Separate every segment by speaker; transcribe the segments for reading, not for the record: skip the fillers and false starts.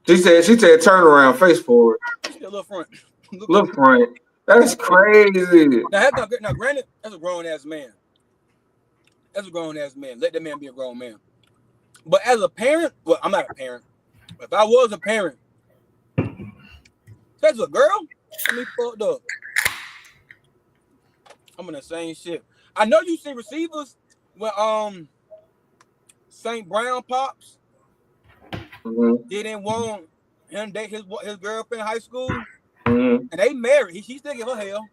Speaker 1: She said turn around, face forward.
Speaker 2: She said little front.
Speaker 1: Look front. That's crazy.
Speaker 2: Now, granted, that's a grown ass man. That's a grown ass man. Let that man be a grown man. But as a parent, well, I'm not a parent. But if I was a parent, that's a girl. I mean, fucked up. I'm in the same shit. I know you see receivers when St. Brown pops
Speaker 1: Mm-hmm.
Speaker 2: didn't want him date his girlfriend in high school,
Speaker 1: Mm-hmm.
Speaker 2: and they married. He still give her hell.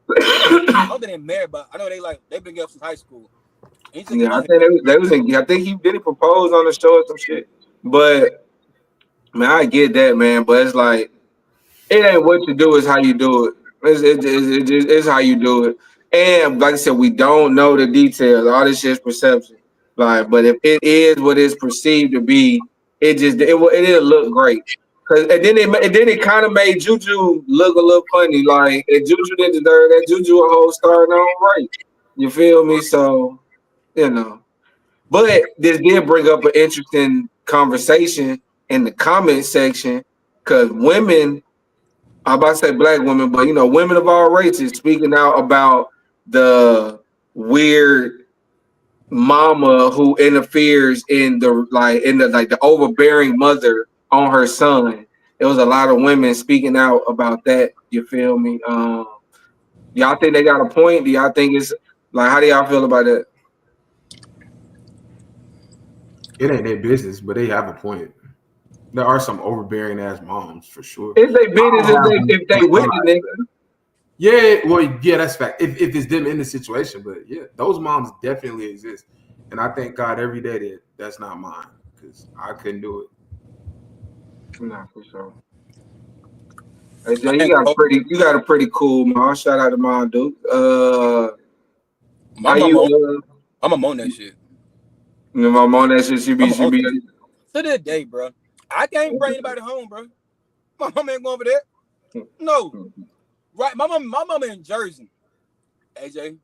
Speaker 2: I know they didn't marry, but I know they've been together since high school. And he still give
Speaker 1: Yeah,
Speaker 2: her
Speaker 1: I
Speaker 2: hell.
Speaker 1: think they was in. I think he did propose on the show or some shit. But man, I get that, man. But it's like it ain't what you do; it's how you do it. It's how you do it. And like I said, we don't know the details. All this shit's perception. Like, but if it is what it's perceived to be, it didn't look great. And then it kind of made Juju look a little funny. Like, and Juju didn't deserve that. Juju a whole star in her own right. You feel me? So you know. But this did bring up an interesting conversation in the comment section because women, I'm about to say black women, but women of all races speaking out about the weird mama who interferes in the overbearing mother on her son. There was a lot of women speaking out about that. You feel me? Y'all think they got a point? Do y'all think it's like how do y'all feel about that?
Speaker 3: It ain't their business, but they have a point. There are some overbearing ass moms for sure.
Speaker 1: It's their
Speaker 3: I
Speaker 1: business
Speaker 3: don't have
Speaker 1: if they with the nigga.
Speaker 3: Yeah, well, yeah, that's fact. If it's them in the situation, but yeah, those moms definitely exist, and I thank God every day that that's not mine because I couldn't do it.
Speaker 1: Nah, for sure. Hey
Speaker 2: I
Speaker 1: Jay,
Speaker 2: ain't gonna hold
Speaker 1: you got a pretty cool mom. Shout out to mom, dude.
Speaker 2: my
Speaker 1: How
Speaker 2: mama.
Speaker 1: you
Speaker 2: I'm on that shit.
Speaker 1: my mom that shit
Speaker 2: I'm
Speaker 1: she
Speaker 2: on
Speaker 1: be
Speaker 2: that shit. To this day, bro. I can't bring anybody home, bro. My mama ain't going over there. No. Right. My mama in Jersey. AJ,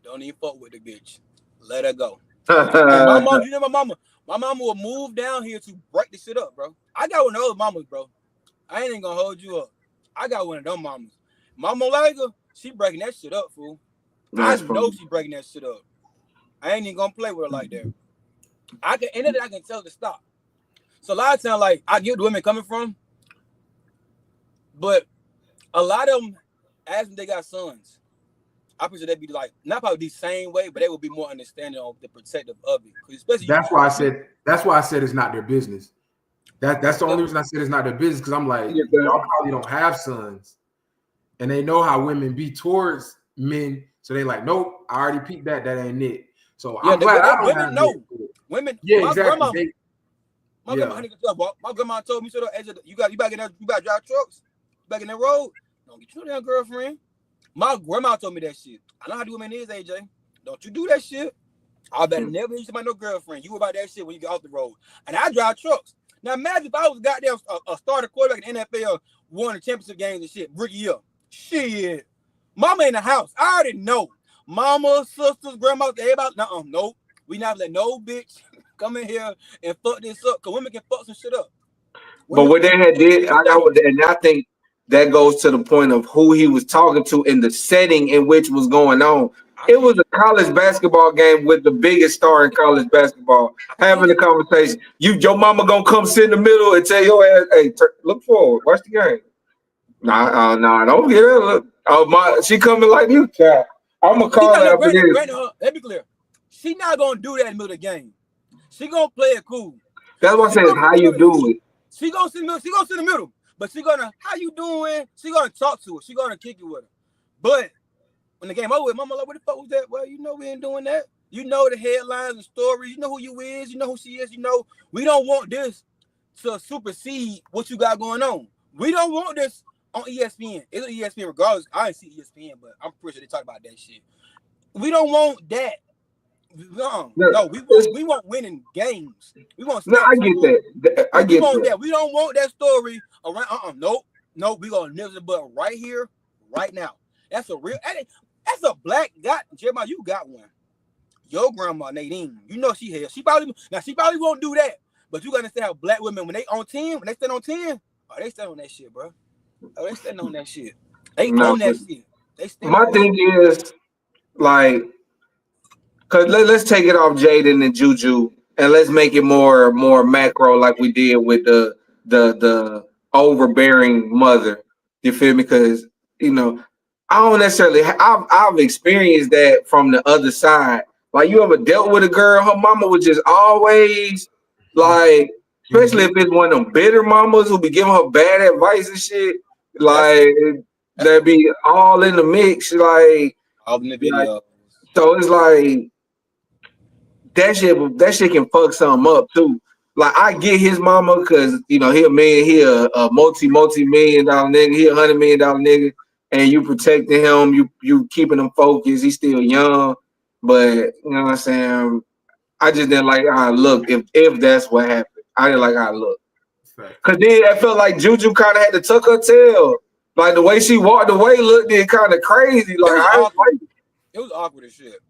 Speaker 2: don't even fuck with the bitch. Let her go. And my mom, you know my mama. My mama will move down here to break the shit up, bro. I got one of those mamas, bro. I ain't even gonna hold you up. I got one of them mamas. Mama Liger, she breaking that shit up, fool. I
Speaker 1: That's
Speaker 2: know
Speaker 1: funny.
Speaker 2: she breaking that shit up. I ain't even gonna play with her like that. I can tell her to stop. So a lot of times, like, I get where women coming from, but a lot of them, as they got sons, I picture they'd be like, not probably the same way, but they would be more understanding of the protective of it. Because especially you,
Speaker 3: That's why I said. That's why I said it's not their business. That's the only reason I said it's not their business because I'm like,
Speaker 1: Yeah, but-
Speaker 3: y'all probably don't have sons, and they know how women be towards men, so they like, nope, I already peeped that. That ain't it. So
Speaker 2: yeah,
Speaker 3: I'm glad I don't
Speaker 2: women
Speaker 3: have
Speaker 2: know.
Speaker 3: it.
Speaker 2: Women,
Speaker 3: Yeah,
Speaker 2: my
Speaker 3: exactly.
Speaker 2: grandma, my grandma,
Speaker 3: Yeah.
Speaker 2: honey, my grandma told me, you back in that, you got to drive trucks, back in that road. Don't get you that girlfriend. My grandma told me that shit. I know how the woman is, AJ. Don't you do that shit. I better never use my no girlfriend. You about that shit when you get off the road. And I drive trucks. Now imagine if I was goddamn a starter quarterback in the NFL, won the championship games and shit, rookie year. Shit. Mama in the house. I already know. Mama, sisters, grandma, everybody. Nope. We not let no bitch come in here and fuck this up. Cause women can fuck some shit up.
Speaker 1: But
Speaker 2: Women
Speaker 1: what they had
Speaker 2: women
Speaker 1: did,
Speaker 2: can tell you.
Speaker 1: and I think that goes to the point of who he was talking to in the setting in which was going on.
Speaker 2: I
Speaker 1: It
Speaker 2: see
Speaker 1: was
Speaker 2: you.
Speaker 1: a college basketball game with the biggest star in college basketball
Speaker 2: I see
Speaker 1: having a
Speaker 2: you.
Speaker 1: conversation. Your mama gonna come sit in the middle and tell your ass, "Hey, look forward, watch the game." Nah, don't get her. Look, she coming like you, child. I'm gonna
Speaker 2: She
Speaker 1: call
Speaker 2: not
Speaker 1: her
Speaker 2: gonna
Speaker 1: after this.
Speaker 2: granted her. Let me be clear. She not gonna do that in the middle of the game. She gonna play it cool.
Speaker 1: That's what I
Speaker 2: She
Speaker 1: said.
Speaker 2: gonna sit
Speaker 1: How
Speaker 2: in the
Speaker 1: you
Speaker 2: middle.
Speaker 1: do it?
Speaker 2: She gonna sit in the middle. She gonna sit in the middle. But she gonna, how you doing? She gonna talk to her. She gonna kick it with her. But when the game over with, mama like, what the fuck was that? Well, you know we ain't doing that. You know the headlines and stories. You know who you is. You know who she is. You know we don't want this to supersede what you got going on. We don't want this on ESPN. It's on ESPN regardless. I didn't see ESPN, but I'm pretty sure they talk about that shit. We don't want that. No,
Speaker 1: No,
Speaker 2: no,
Speaker 1: it's,
Speaker 2: we want winning games. We want
Speaker 1: no, I
Speaker 2: stats,
Speaker 1: get
Speaker 2: fool.
Speaker 1: that. I
Speaker 2: We
Speaker 1: get
Speaker 2: want
Speaker 1: that.
Speaker 2: that. We don't want that story around. Nope. Nope. We gonna nip the butt right here, right now. That's a real. That's a black. Got Jeremiah. You got one. Your grandma Nadine. You know she has. She probably won't do that. But you gotta understand how black women when they on 10, when they stand on 10, Oh, they stand on that shit, bro. Oh, they stand on that shit. They
Speaker 1: No,
Speaker 2: own that shit. They stand
Speaker 1: my
Speaker 2: on
Speaker 1: thing is like, cause let's take it off Jaden and Juju, and let's make it more macro, like we did with the overbearing mother. You feel me? Because you know, I don't necessarily. I've experienced that from the other side. Like, you ever dealt with a girl? Her mama was just always like, especially if it's one of them bitter mamas who be giving her bad advice and shit.
Speaker 2: that's
Speaker 1: Like, that be all in the mix.
Speaker 2: all in the
Speaker 1: Like,
Speaker 2: video.
Speaker 1: so it's like that shit can fuck something up too. Like, I get his mama because he a man, he a multi-million dollar nigga, he $100 million nigga, and you protecting him, you keeping him focused. He's still young, but you know what I'm saying. I just didn't like how I looked. If that's what happened, I didn't like how I looked. Cause then I felt like Juju kind of had to tuck her tail. Like, the way she walked away looked kind of crazy. Like,
Speaker 2: It was awkward as shit.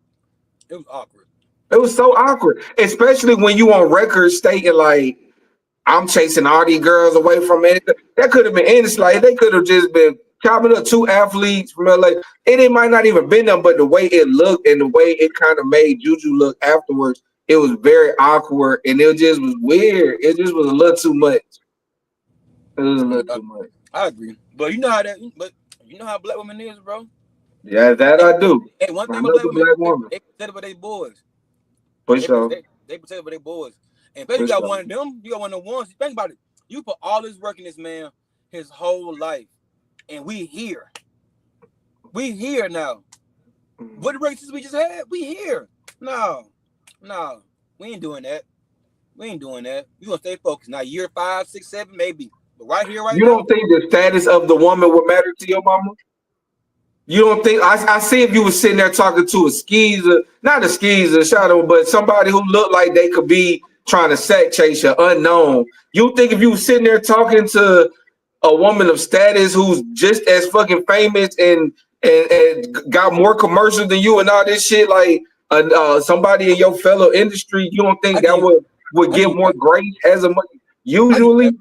Speaker 2: It was awkward.
Speaker 1: it was so awkward, especially when you on record stating like, I'm chasing all these girls away from it. That could have been innocent. Like, they could have just been chopping up two athletes from LA. And it might not even been them, but the way it looked and the way it kind of made Juju look afterwards, it was very awkward and it just was weird. It just was a little too much. It was a little too much.
Speaker 2: I agree, but you know how black women is, bro.
Speaker 1: Yeah, that I do.
Speaker 2: Hey, one thing
Speaker 1: I
Speaker 2: about
Speaker 1: love
Speaker 2: black
Speaker 1: the
Speaker 2: women,
Speaker 1: black woman.
Speaker 2: they protect for their boys.
Speaker 1: For sure.
Speaker 2: They protect for their boys. And if you
Speaker 1: For
Speaker 2: got
Speaker 1: sure.
Speaker 2: one of them, you got one of the ones. Think about it. You put all this work in this man his whole life, and we here. We here now. What the races we just had? We here. No, we ain't doing that. We ain't doing that. You gonna stay focused. Now, year 5, 6, 7, maybe. But right here, right
Speaker 1: You
Speaker 2: now.
Speaker 1: don't think the status of the woman would matter to your mama? You don't think? I see if you were sitting there talking to a skeezer, not a skeezer, shadow, but somebody who looked like they could be trying to sack chase you, unknown. You think if you were sitting there talking to a woman of status who's just as fucking famous and got more commercials than you and all this shit, like somebody in your fellow industry, you don't think that would give more grace as a usually?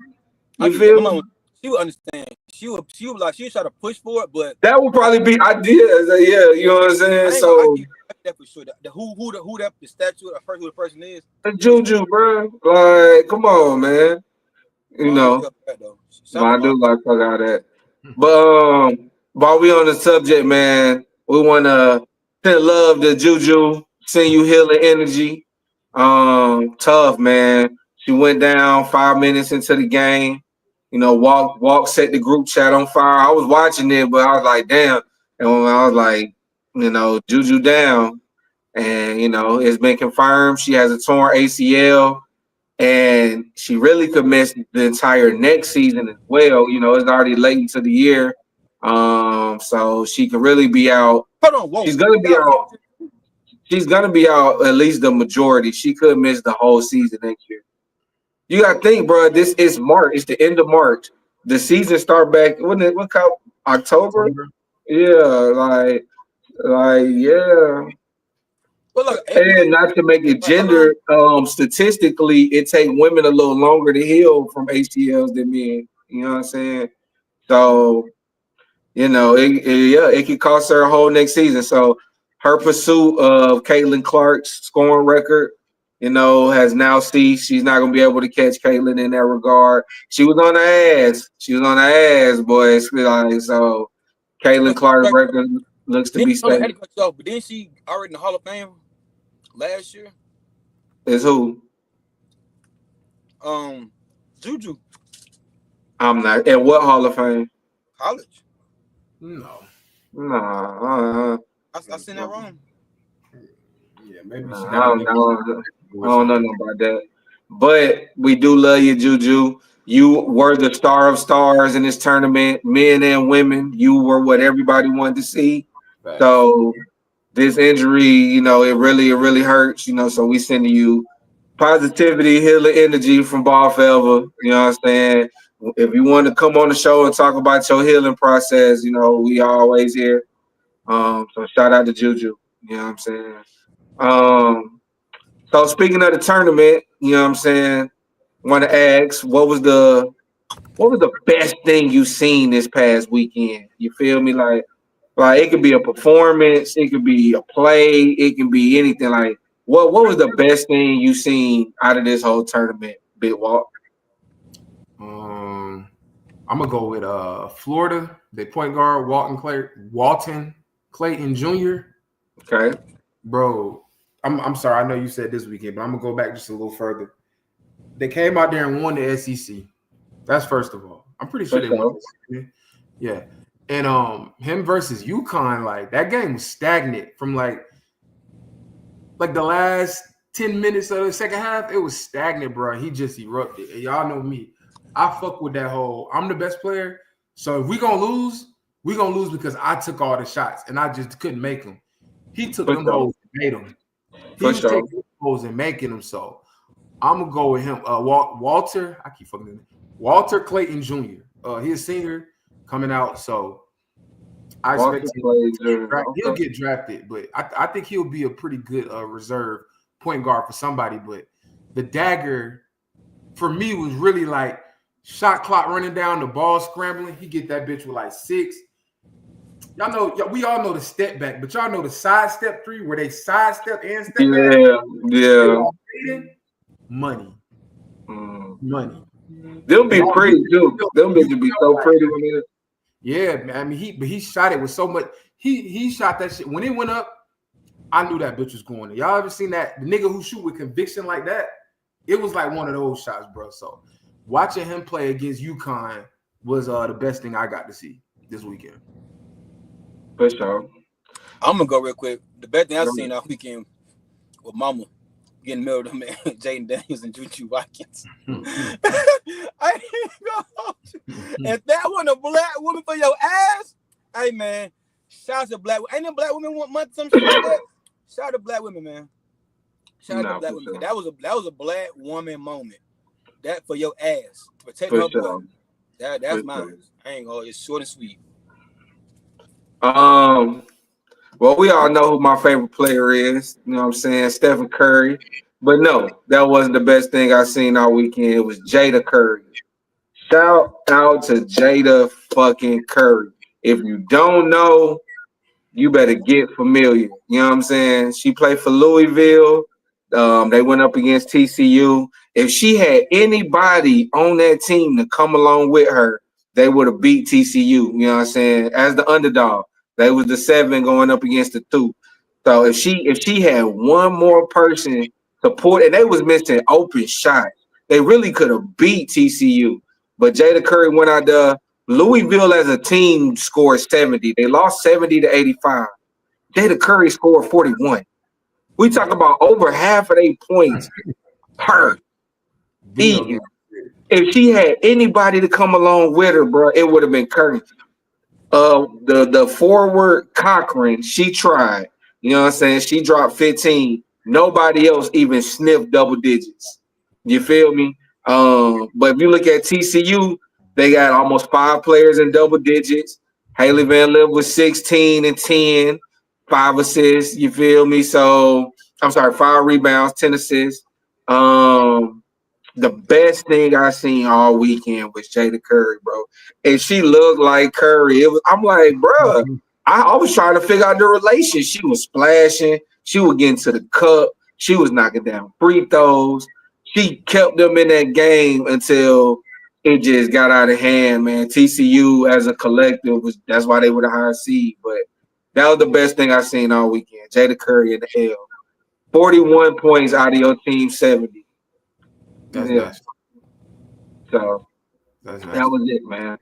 Speaker 1: You feel me?
Speaker 2: She would understand. She would like, she would try to push for it, but
Speaker 1: that would probably be ideas. Yeah, you know what I'm saying. So
Speaker 2: I get that for sure. The statue, who the person is.
Speaker 1: Juju, bro. Like, come on, man. You know, I do like fuck out that. But while we on the subject, man, we want to send love to Juju, send you healing energy. Tough, man. She went down 5 minutes into the game. Walk set the group chat on fire. I was watching it, but I was like, damn. And I was like, Juju down. And, it's been confirmed she has a torn ACL. And she really could miss the entire next season as well. It's already late into the year. So she could really be out.
Speaker 2: Hold on, whoa.
Speaker 1: She's gonna be out. She's gonna be out at least the majority. She could miss the whole season next year. You gotta think, bro. This is March. It's the end of March. The season start back. What October? Yeah, yeah.
Speaker 2: But look,
Speaker 1: and not to make it gender, statistically, it takes women a little longer to heal from ACLs than men. You know what I'm saying? So, it could cost her a whole next season. So, her pursuit of Caitlin Clark's scoring record, has now ceased. She's not going to be able to catch Caitlin in that regard. She was on her ass, boy. So, Caitlin Clark's record looks to be safe.
Speaker 2: But didn't she already in the Hall of Fame last year?
Speaker 1: Is who?
Speaker 2: Juju.
Speaker 1: I'm not. And what Hall of Fame?
Speaker 2: College.
Speaker 3: No.
Speaker 1: Nah.
Speaker 2: I seen that wrong.
Speaker 3: Yeah, maybe.
Speaker 1: I don't know nothing about that. But we do love you, Juju. You were the star of stars in this tournament, men and women. You were what everybody wanted to see. Right. So this injury, it really hurts. So we send you positivity, healing energy from Ball Forever. You know what I'm saying? If you want to come on the show and talk about your healing process, we always here. So shout out to Juju. You know what I'm saying? So speaking of the tournament, you know what I'm saying? Want to ask, what was the What was the best thing you seen this past weekend? You feel me? Like it could be a performance, it could be a play, it can be anything. Like what was the best thing you seen out of this whole tournament, Big Walt?
Speaker 3: I'm gonna go with Florida. The point guard Walton Clayton Jr.
Speaker 1: Okay.
Speaker 3: Bro, I'm sorry. I know you said this weekend, but I'm gonna go back just a little further. They came out there and won the SEC. That's first of all. I'm pretty sure they won. Yeah. And him versus UConn, like that game was stagnant from like the last 10 minutes of the second half. It was stagnant, bro. He just erupted. And y'all know me. I fuck with that whole I'm the best player. So if we're gonna lose because I took all the shots and I just couldn't make them. He took them hoes and made them. He was taking them hoes and making them. So I'm gonna go with him. Walter, I keep fucking him. Walter Clayton Jr. He's a senior coming out, so I expect he'll get drafted, but I think he'll be a pretty good reserve point guard for somebody. But the dagger for me was really like shot clock running down, the ball scrambling. He get that bitch with like 6. Y'all know, we all know the step back, but y'all know the side step 3 where they side step and step back.
Speaker 1: Yeah.
Speaker 3: Money.
Speaker 1: They'll be pretty too. They'll be so pretty when they.
Speaker 3: Yeah, man. I mean, he shot it with so much. He shot that shit when it went up. I knew that bitch was going. Y'all ever seen that? The nigga who shoot with conviction like that? It was like one of those shots, bro. So watching him play against UConn was the best thing I got to see this weekend.
Speaker 1: For sure.
Speaker 2: I'm gonna go real quick. The best thing I've seen all weekend with Mama getting the middle of them, man, Jaden Daniels and Juju Watkins. I ain't gonna hold you. If that wasn't a black woman for your ass, hey man, shout out to black. Ain't them black women want month some shit like that? Shout out to black women, man. Shout out to black women. Sure. That was a black woman moment. That for your ass. Protect her boy. That's mine. I ain't gonna. It's short and sweet.
Speaker 1: Well, we all know who my favorite player is. You know what I'm saying? Stephen Curry. But no, that wasn't the best thing I seen all weekend. It was Jada Curry. Shout out to Jada fucking Curry. If you don't know, you better get familiar. You know what I'm saying? She played for Louisville. They went up against TCU. If she had anybody on that team to come along with her, they would have beat TCU. You know what I'm saying? As the underdog. They was the 7 going up against the 2. So if she had one more person to put, and they was missing open shots, they really could have beat TCU. But Jada Curry went out there. Louisville as a team scored 70. They lost 70-85. Jada Curry scored 41. We talk about over half of their points hurt. If she had anybody to come along with her, bro, it would have been Curry. The forward Cochran, she tried. You know what I'm saying? She dropped 15. Nobody else even sniffed double digits. You feel me? But if you look at TCU, they got almost 5 players in double digits. Haley Van Lith was 16 and 10, 5 assists. You feel me? So I'm sorry, 5 rebounds, 10 assists. The best thing I seen all weekend was Jada Curry, bro. And she looked like Curry. I'm like, bro, I was trying to figure out the relation. She was splashing. She was getting to the cup. She was knocking down free throws. She kept them in that game until it just got out of hand, man. TCU as a collective, that's why they were the higher seed. But that was the best thing I seen all weekend. Jada Curry in the L. 41 points out of your team, 70.
Speaker 3: That's nice.
Speaker 1: So that was it, man.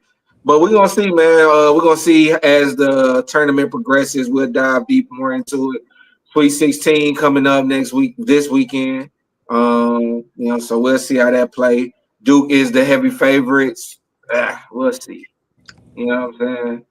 Speaker 1: But we're gonna see, man. We're gonna see as the tournament progresses. We'll dive deep more into it. Sweet 16 coming up this weekend. So we'll see how that play. Duke is the heavy favorites. We'll see. You know what I'm saying?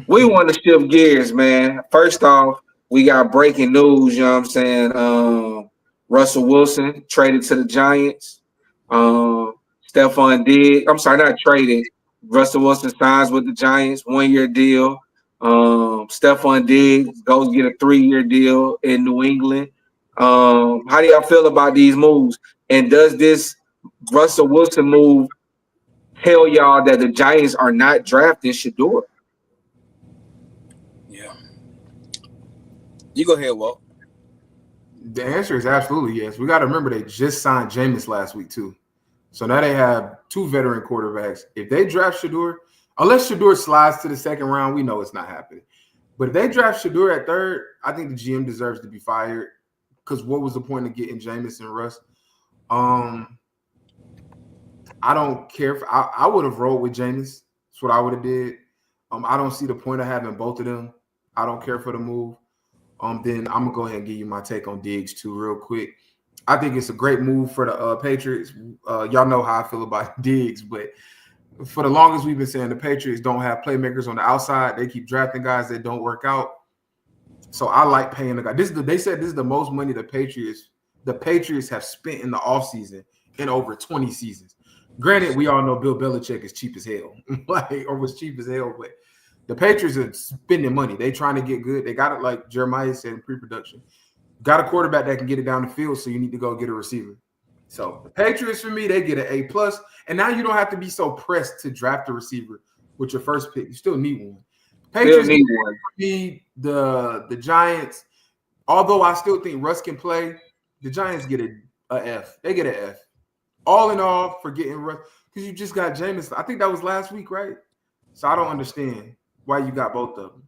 Speaker 1: We want to shift gears, man. First off, we got breaking news. You know what I'm saying? Russell Wilson traded to the Giants. Stephon Diggs, I'm sorry, not traded. Russell Wilson signs with the Giants, 1-year deal. Stephon Diggs goes get a 3-year deal in New England. How do y'all feel about these moves? And does this Russell Wilson move tell y'all that the Giants are not drafting Shedeur.
Speaker 2: Yeah. You go ahead, Walt.
Speaker 3: The answer is absolutely yes. We got to remember they just signed Jameis last week too, so now they have 2 veteran quarterbacks. If they draft Shedeur, unless Shedeur slides to the second round, we know it's not happening. But if they draft Shedeur at 3rd, I think the GM deserves to be fired because what was the point of getting Jameis and Russ? I don't care. I would have rolled with Jameis. That's what I would have did. I don't see the point of having both of them. I don't care for the move. Then I'm gonna go ahead and give you my take on Diggs too, real quick. I think it's a great move for the Patriots. Y'all know how I feel about Diggs, but for the longest we've been saying the Patriots don't have playmakers on the outside. They keep drafting guys that don't work out. So I like paying the guy. They said this is the most money the Patriots have spent in the offseason in over 20 seasons. Granted, we all know Bill Belichick is cheap as hell, or was cheap as hell, but the Patriots are spending money. They trying to get good. They got it, like Jeremiah said in pre-production. Got a quarterback that can get it down the field, so you need to go get a receiver. So the Patriots, for me, they get an A+. And now you don't have to be so pressed to draft a receiver with your first pick. You still need one. Patriots need the Giants. Although I still think Russ can play, the Giants get a F. They get an F. All in all, for getting Russ, because you just got Jameis. I think that was last week, right? So I don't understand why you got both of them.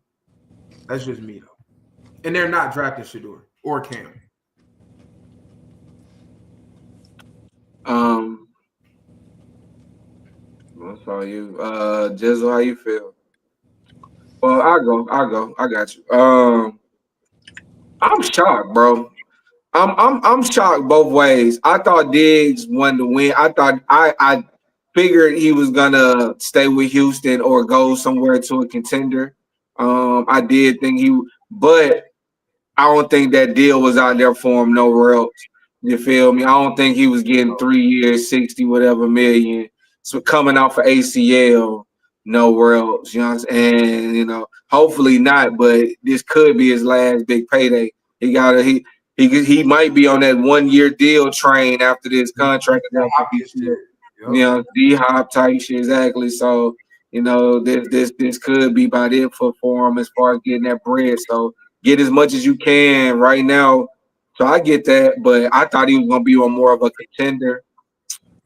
Speaker 3: That's just me, though. And they're not drafting Shedeur or Cam.
Speaker 1: That's all you. Jizzle, how you feel? Well, I'll go. I got you. I'm shocked, bro. I'm shocked both ways. I thought Diggs won the win. I figured he was gonna stay with Houston or go somewhere to a contender. I did think but I don't think that deal was out there for him nowhere else. You feel me? I don't think he was getting 3 years, 60 whatever million. So coming out for ACL nowhere else. You know what I'm saying? And hopefully not, but this could be his last big payday. He might be on that 1 year deal train after this contract. D-Hop type shit, exactly. So, this could be about it for him as far as getting that bread. So get as much as you can right now. So I get that, but I thought he was gonna be on more of a contender.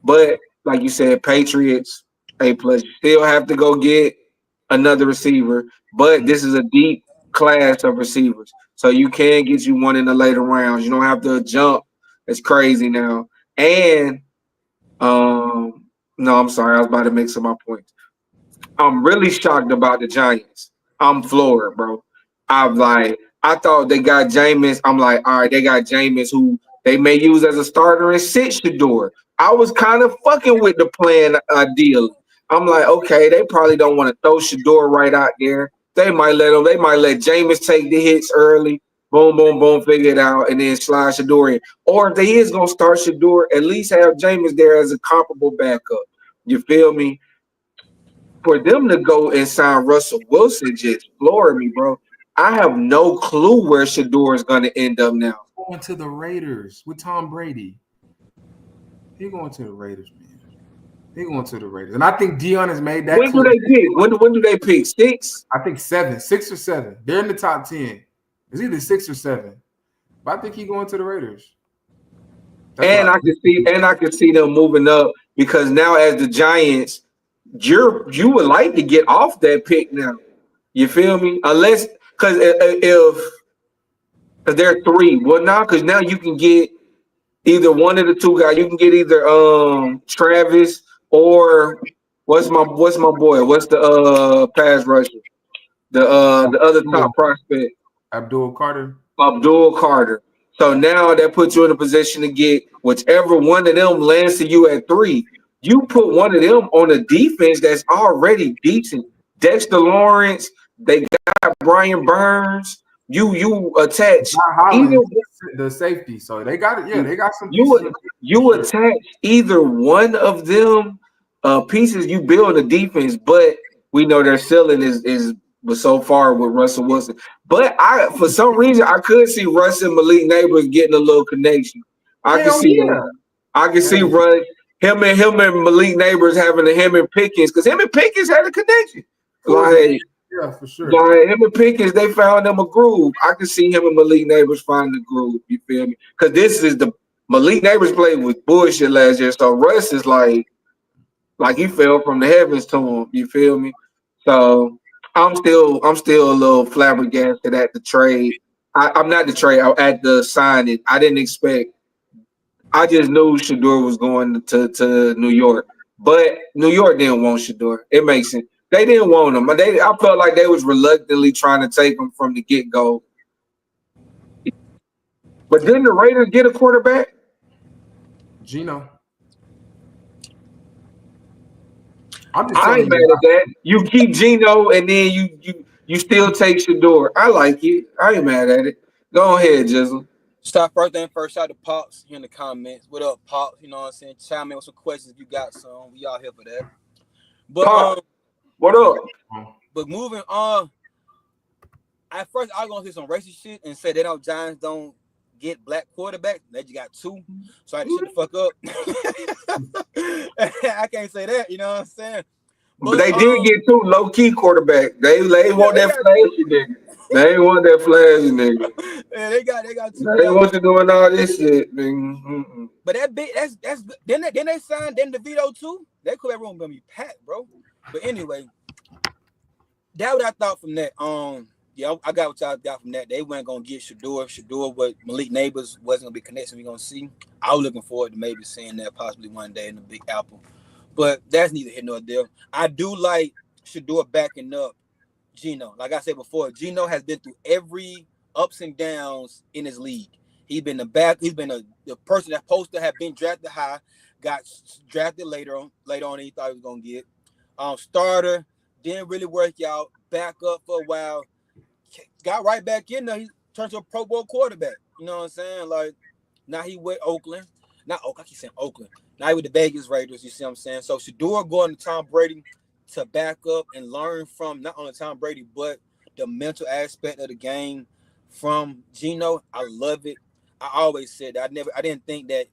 Speaker 1: But like you said, Patriots, A+. You still have to go get another receiver, but this is a deep class of receivers. So you can get you one in the later rounds. You don't have to jump. It's crazy now. And no, I'm sorry. I was about to make some of my points. I'm really shocked about the Giants. I'm floored, bro. I thought they got Jameis. I'm like, all right, they got Jameis who they may use as a starter and sit Shedeur. I was kind of fucking with the plan ideally. I'm like, okay, they probably don't want to throw Shedeur right out there. They might let Jameis take the hits early. Boom, boom, boom, figure it out, and then slide Shedeur in. Or if they is going to start Shedeur, at least have Jameis there as a comparable backup. You feel me? For them to go and sign Russell Wilson just floored me, bro. I have no clue where Shedeur is going to end up now.
Speaker 3: Going to the Raiders with Tom Brady. He's going to the Raiders, man. They're going to the Raiders. And I think Dion has made that.
Speaker 1: When do they pick? When do they pick? 6?
Speaker 3: I think 7. 6 or 7. They're in the top 10. It's either 6 or 7. But I think he's going to the Raiders.
Speaker 1: I can see them moving up because now as the Giants, you would like to get off that pick now. You feel me? Unless because if they're 3, well now because now you can get either one of the 2 guys. You can get either Travis or what's my boy? What's the pass rusher? The other top prospect.
Speaker 3: Abdul Carter.
Speaker 1: So now that puts you in a position to get whichever one of them lands to you at 3. You put one of them on a defense that's already decent. Dexter Lawrence, they got Brian Burns. You attach
Speaker 3: the safety, so they got it. Yeah, they got some.
Speaker 1: You attach either one of them pieces. You build a defense, but we know their ceiling is so far with Russell Wilson. But for some reason I could see Russ and Malik Neighbors getting a little connection. I can see Russ him and Malik Neighbors having him and Pickens, because him and Pickens had a connection. Like,
Speaker 3: yeah, for sure.
Speaker 1: Like him and Pickens, they found them a groove. I can see him and Malik Neighbors finding the groove. You feel me? Because this is the Malik Neighbors played with bullshit last year, so Russ is like he fell from the heavens to him. You feel me? So I'm still a little flabbergasted at the trade. I'm not the trade. At the signing. I didn't expect. I just knew Shedeur was going to New York, but New York didn't want Shedeur. It makes sense. They didn't want him. I felt like they was reluctantly trying to take him from the get-go. But didn't the Raiders get a quarterback?
Speaker 3: Geno.
Speaker 1: I ain't mad at that. You keep Geno and then you still take Shedeur. I like it. I ain't mad at it. Go ahead, Jizzle.
Speaker 2: Start first thing first. Shout out to Pops here in the comments. What up, Pops? You know what I'm saying? Chime in with some questions if you got some. We all here for that. But
Speaker 1: what up?
Speaker 2: But moving on. At first, I was gonna say some racist shit and say that Giants don't get black quarterbacks. They just got 2, so I had to shut the fuck up. I can't say that. You know what I'm saying?
Speaker 1: But they did get 2 low-key quarterbacks. They want that flashy nigga. They ain't want that flashy nigga.
Speaker 2: Yeah, they got 2.
Speaker 1: They want you doing all this shit, man.
Speaker 2: But that's then they signed Dan DeVito too. That could everyone gonna be packed, bro. But anyway, that what I thought from that. Yeah, I got what y'all got from that. They weren't gonna get Shedeur, what Malik Neighbors wasn't gonna be connected. We gonna see. I was looking forward to maybe seeing that possibly one day in the Big Apple. But that's neither here nor there. I do like Shedeur backing up Geno. Like I said before, Geno has been through every ups and downs in his league. He's been the person that's supposed to have been drafted high, got drafted later on than he thought he was gonna get. Starter, didn't really work out, back up for a while, got right back in there. He turned to a Pro Bowl quarterback. You know what I'm saying? Like now he with Oakland. Not Oakland, I keep saying Oakland. Now he with the Vegas Raiders, you see what I'm saying? So Shedeur going to Tom Brady to back up and learn from not only Tom Brady, but the mental aspect of the game from Geno. I love it. I always said that I didn't think that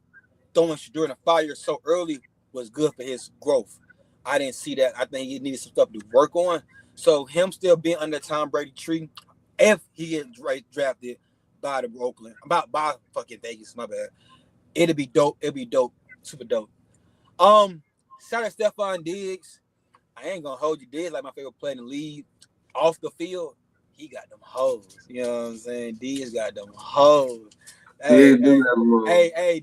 Speaker 2: throwing Shedeur in the fire so early was good for his growth. I didn't see that. I think he needed some stuff to work on. So him still being under Tom Brady tree, if he gets drafted by the Oakland, by fucking Vegas, my bad. It'll be dope. It'll be dope. Super dope. Shout out Stephon Diggs. I ain't gonna hold you. Diggs like my favorite player in the league. Off the field, he got them hoes. You know what I'm saying? Diggs got them hoes. Hey,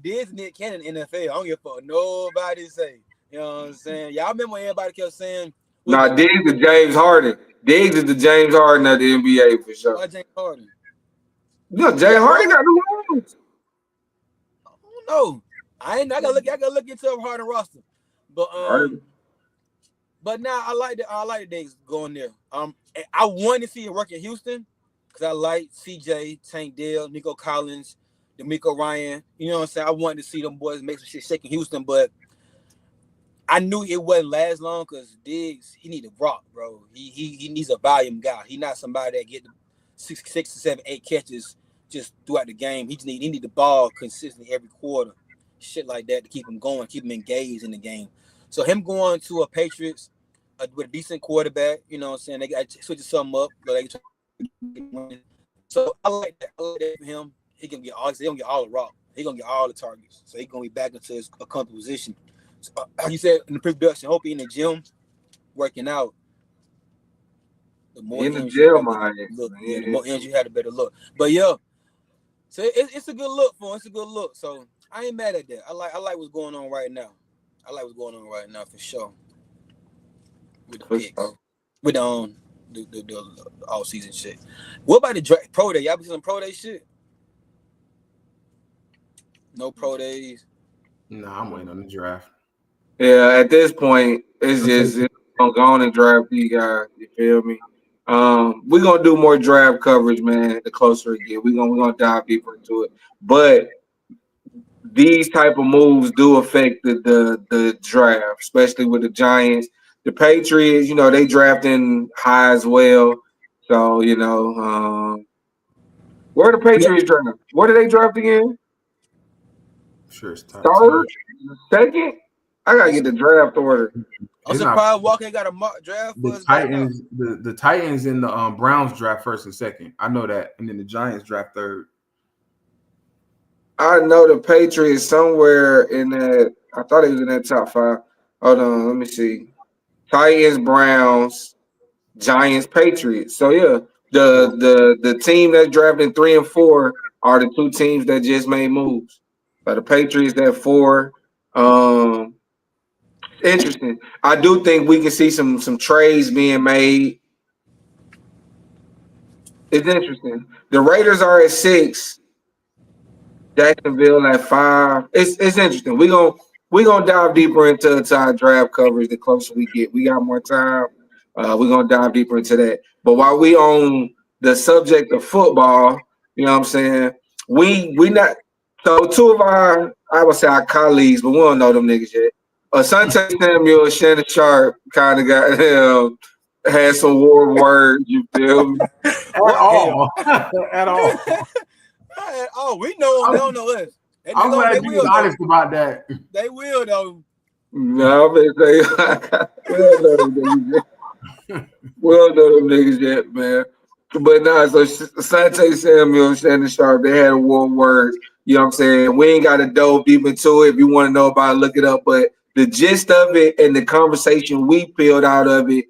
Speaker 2: Diggs Nick Cannon NFL. I don't give a fuck nobody say. You know what I'm saying? Y'all remember when everybody kept saying,
Speaker 1: nah, Diggs is James Harden. Diggs is the James Harden of the NBA for sure.
Speaker 2: Why James Harden?
Speaker 1: No, James Harden got the hoes.
Speaker 2: I don't know. I gotta look into a Harden roster. But now I like the Diggs going there. I want to see it work in Houston because I like CJ, Tank Dell, Nico Collins, D'Amico Ryan. You know what I'm saying? I wanted to see them boys make some shit shake in Houston, but I knew it wouldn't last long because Diggs, he need to rock, bro. He needs a volume guy. He not somebody that get 6, 7, 8 catches just throughout the game. He need the ball consistently every quarter, shit like that to keep him going, keep him engaged in the game. So him going to a Patriots with a decent quarterback, you know what I'm saying? They got to switch something up. So I like that. I like that for him. He gonna get all the rock. He gonna get all the targets. So he gonna be back into his comfortable position. So, like you said in the pre-production, hope he in the gym working out. The more
Speaker 1: in the gym,
Speaker 2: the more energy you had, a better look. But yeah, so it's a good look for him. It's a good look. So I ain't mad at that. I like what's going on right now. I like what's going on right now for sure. With the picks. With the all season shit. What about the pro day? Y'all be some pro day shit? No pro days.
Speaker 3: Nah, I'm waiting on the draft.
Speaker 1: Yeah, at this point, it's gonna go on and draft these guys. You feel me? We're gonna do more draft coverage, man. The closer it gets, we're gonna dive deeper into it. But these type of moves do affect the draft, especially with the Giants. The Patriots, you know, they drafting high as well. So, you know, where are the Patriots draft? Where do they draft again?
Speaker 3: Sure, it's top
Speaker 1: third, second. I gotta get the draft order.
Speaker 2: I'm surprised Walker ain't got a mock draft for
Speaker 3: The
Speaker 2: us.
Speaker 3: Titans, the Titans and the Browns draft first and second. I know that, and then the Giants draft third.
Speaker 1: I know the Patriots somewhere in that. I thought he was in that top 5. Hold on, let me see. Titans, Browns, Giants, Patriots. So yeah, the team that's drafting 3 and 4 are the 2 teams that just made moves. But the Patriots at 4. Interesting. I do think we can see some trades being made. It's interesting. The Raiders are at 6. Jacksonville at 5. It's interesting. We're gonna dive deeper into our draft coverage the closer we get. We got more time. We're gonna dive deeper into that. But while we on the subject of football, you know what I'm saying? We not so 2 of our, I would say our colleagues, but we don't know them niggas yet. Asante Samuel and Shannon Sharp kind of got had some war words, you feel me?
Speaker 3: At all. At all.
Speaker 2: Oh, we know them. They don't know us.
Speaker 3: I'm glad you was honest about that.
Speaker 2: They will though.
Speaker 1: No, I'm gonna say we don't know them niggas yet, man. But nah, so Asante Samuel, Shannon Sharp, they had a war of words. You know what I'm saying? We ain't got to dove deep into it. If you want to know about it, look it up. But the gist of it and the conversation we peeled out of it